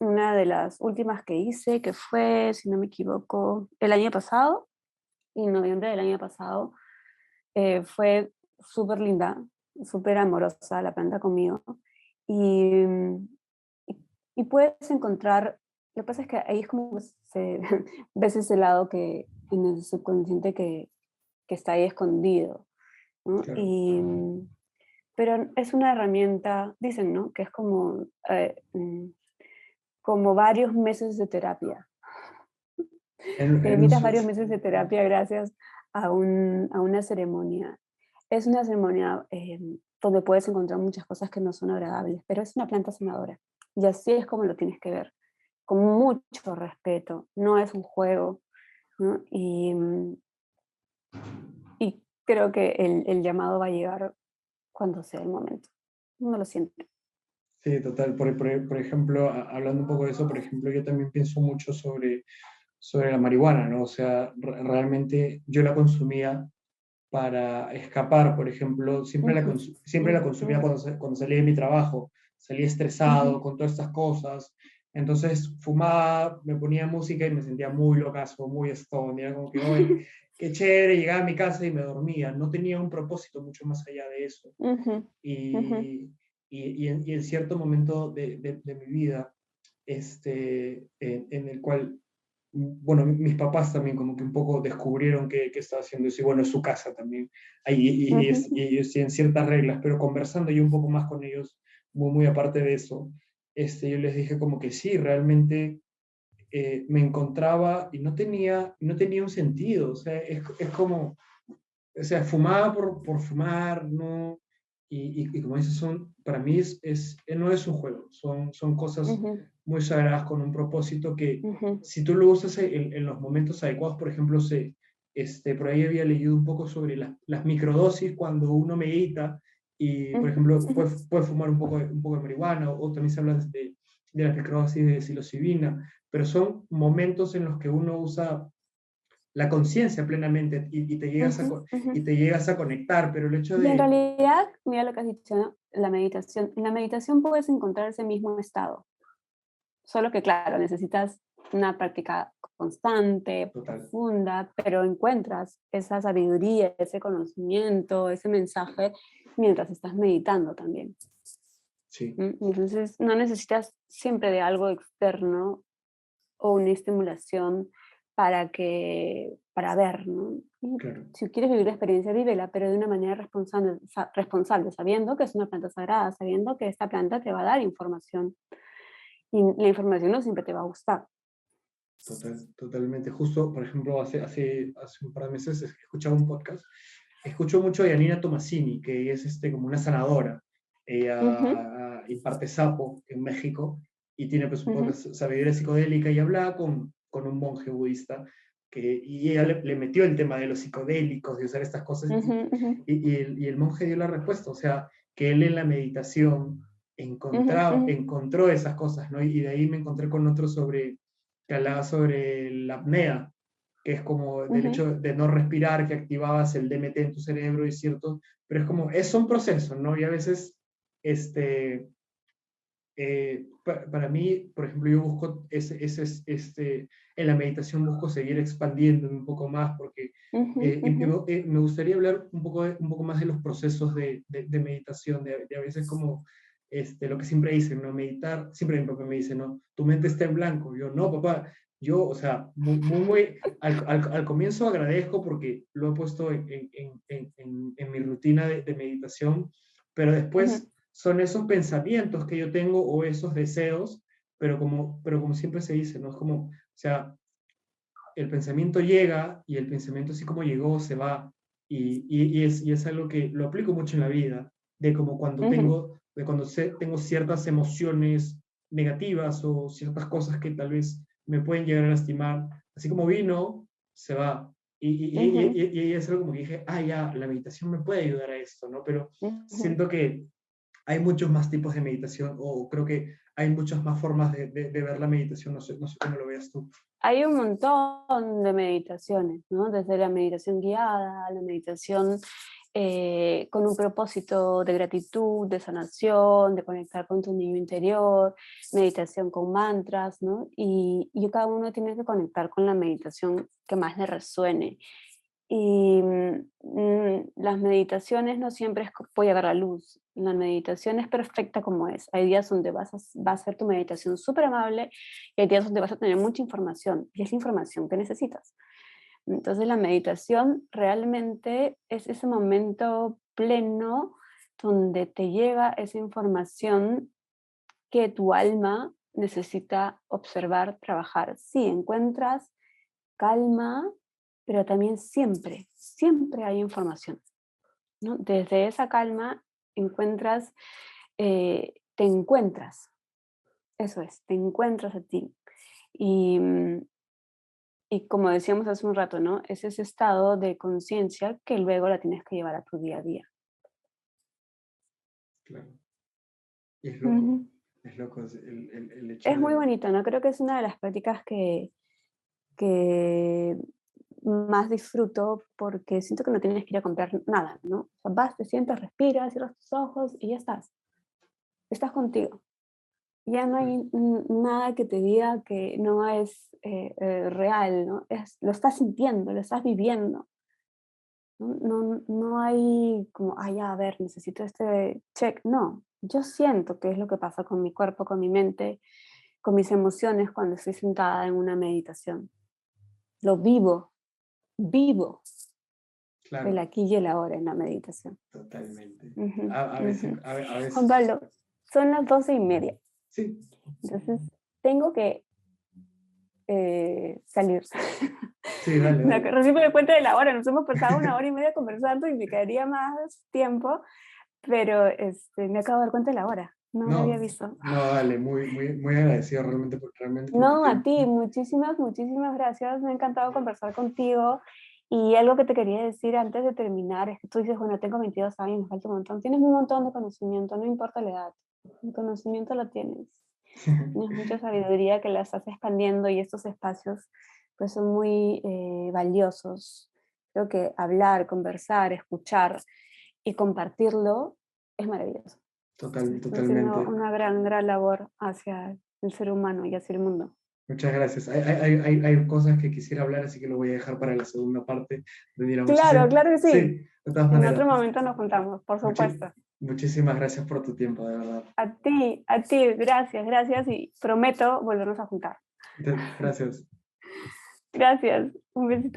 una de las últimas que hice, que fue, si no me equivoco, el año pasado, en noviembre del año pasado, fue súper linda, súper amorosa la planta conmigo. Y, y puedes encontrar, lo que pasa es que ahí es como ves ese lado que en el subconsciente que está ahí escondido, ¿no? Claro. Pero es una herramienta, dicen, ¿no? Que es como varios meses de terapia. Te En un evitas varios meses de terapia gracias a una ceremonia. Es una ceremonia donde puedes encontrar muchas cosas que no son agradables, pero es una planta sanadora. Y así es como lo tienes que ver, con mucho respeto. No es un juego, ¿no? Y creo que el llamado va a llegar cuando sea el momento. Uno lo siente. Sí, total. Por ejemplo, hablando un poco de eso, por ejemplo, yo también pienso mucho sobre la marihuana, ¿no? O sea, realmente yo la consumía para escapar, por ejemplo, siempre la consumía cuando salía de mi trabajo, salía estresado con todas estas cosas, entonces fumaba, me ponía música y me sentía muy locazo, muy stone, era como que, oye, qué chévere, llegaba a mi casa y me dormía, no tenía un propósito mucho más allá de eso. Y, y en cierto momento de mi vida, en el cual bueno, mis papás también como que un poco descubrieron que estaba haciendo eso, y bueno, es su casa también, ahí, y ellos tienen ciertas reglas, pero conversando yo un poco más con ellos, muy aparte de eso, yo les dije como que sí, realmente me encontraba y no tenía un sentido, o sea, es como, o sea, fumaba por fumar, ¿no? Y como dices, para mí no es un juego, son cosas muy sagradas con un propósito que Ujú, si tú lo usas en los momentos adecuados, por ejemplo, por ahí había leído un poco sobre las microdosis cuando uno medita y, por ujú, ejemplo, ujú, puede fumar un poco de marihuana o también se habla de las microdosis de psilocibina, pero son momentos en los que uno usa la conciencia plenamente ujú, ujú. y te llegas a conectar, pero el hecho Y en de, realidad, mira lo que has dicho, ¿no? La meditación. En la meditación puedes encontrar ese mismo estado, solo que claro, necesitas una práctica constante, total, profunda, pero encuentras esa sabiduría, ese conocimiento, ese mensaje mientras estás meditando también. sí, Entonces, no necesitas siempre de algo externo o una estimulación para ver, ¿no? Y claro. si quieres vivir la experiencia, vívela, pero de una manera responsable, responsable, sabiendo que es una planta sagrada, sabiendo que esta planta te va a dar información. Y la información no siempre te va a gustar. Totalmente. Justo, por ejemplo, hace un par de meses escuchaba un podcast. Escucho mucho a Yanina Tomasini, que es como una sanadora. Ujú, Ella imparte sapo en México y tiene pues un poco de ujú, sabiduría psicodélica y hablaba con un monje budista y ella le metió el tema de los psicodélicos, de usar estas cosas ujú, ujú, y el monje dio la respuesta, o sea, que él en la meditación ujú, ujú, encontró esas cosas, ¿no? Y de ahí me encontré con otro que hablaba sobre la apnea, que es como del ujú, hecho de no respirar, que activabas el DMT en tu cerebro y cierto, pero es como, es un proceso, ¿no? Y a veces, este, para mí, por ejemplo, yo busco, en la meditación busco seguir expandiéndome un poco más, porque ujú, ujú. me gustaría hablar un poco más de los procesos de meditación, de a veces como lo que siempre dicen, ¿no? Meditar, siempre mi papá me dice, ¿no? Tu mente está en blanco. Yo, no, papá, yo, o sea, al comienzo agradezco porque lo he puesto en mi rutina de meditación, pero después Ujú, son esos pensamientos que yo tengo o esos deseos, pero como siempre se dice, ¿no? Es como, o sea, el pensamiento llega y el pensamiento así como llegó se va y es algo que lo aplico mucho en la vida, de como ujú, tengo ciertas emociones negativas o ciertas cosas que tal vez me pueden llegar a lastimar, así como vino, se va. ujú, Y es algo como que dije, ah, ya, la meditación me puede ayudar a esto, ¿no? Pero ujú. siento que hay muchos más tipos de meditación o creo que hay muchas más formas de ver la meditación, no sé cómo lo veas tú. Hay un montón de meditaciones, ¿no? Desde la meditación guiada, la meditación con un propósito de gratitud, de sanación, de conectar con tu niño interior, meditación con mantras, ¿no? Y cada uno tiene que conectar con la meditación que más le resuene. Y las meditaciones no siempre es voy a ver la luz. La meditación es perfecta como es. Hay días donde va a ser tu meditación súper amable y hay días donde vas a tener mucha información y es la información que necesitas. Entonces la meditación realmente es ese momento pleno donde te llega esa información que tu alma necesita observar, trabajar. Sí, encuentras calma, pero también siempre, siempre hay información, ¿no? Desde esa calma encuentras, te encuentras, eso es, te encuentras a ti. Y, y como decíamos hace un rato, ¿no? Es ese estado de conciencia que luego la tienes que llevar a tu día a día. Claro. Y Ujú. es loco el hecho Es muy de, bonito, ¿no? Creo que es una de las prácticas que más disfruto porque siento que no tienes que ir a comprar nada, ¿no? O sea, vas, te sientas, respiras, cierras tus ojos y ya estás. Estás contigo. Ya no hay nada que te diga que no es real, ¿no? Lo estás sintiendo, lo estás viviendo. No, no hay como, ay, ya, a ver, necesito este check. No, yo siento qué es lo que pasa con mi cuerpo, con mi mente, con mis emociones cuando estoy sentada en una meditación. Lo vivo, vivo el claro, aquí y el ahora en la meditación. totalmente. Ujú, A veces, ujú. a Juan veces, Pablo, son las 12:30, sí, entonces tengo que salir. sí, dale, dale. Recién me doy cuenta de la hora, nos hemos pasado 1 hora y media conversando y me quedaría más tiempo, pero me acabo de dar cuenta de la hora. No lo había No, visto. no, dale, muy agradecido realmente, porque realmente por tu No, a tiempo. ti, muchísimas gracias. Me ha encantado conversar contigo. Y algo que te quería decir antes de terminar es que tú dices, bueno, tengo 22 años, me falta un montón. Tienes un montón de conocimiento, no importa la edad. El conocimiento lo tienes. Tienes mucha sabiduría que la estás expandiendo y estos espacios pues son muy valiosos. Creo que hablar, conversar, escuchar y compartirlo es maravilloso. Está haciendo Totalmente. una gran labor hacia el ser humano y hacia el mundo. Muchas gracias. Hay cosas que quisiera hablar, así que lo voy a dejar para la segunda parte. Daniela, Claro, muchísimas, claro que sí, sí. de todas En maneras, otro momento nos juntamos, por muchi- supuesto. muchísimas gracias por tu tiempo, de verdad. A ti, gracias y prometo volvernos a juntar. Gracias. Gracias, un besito.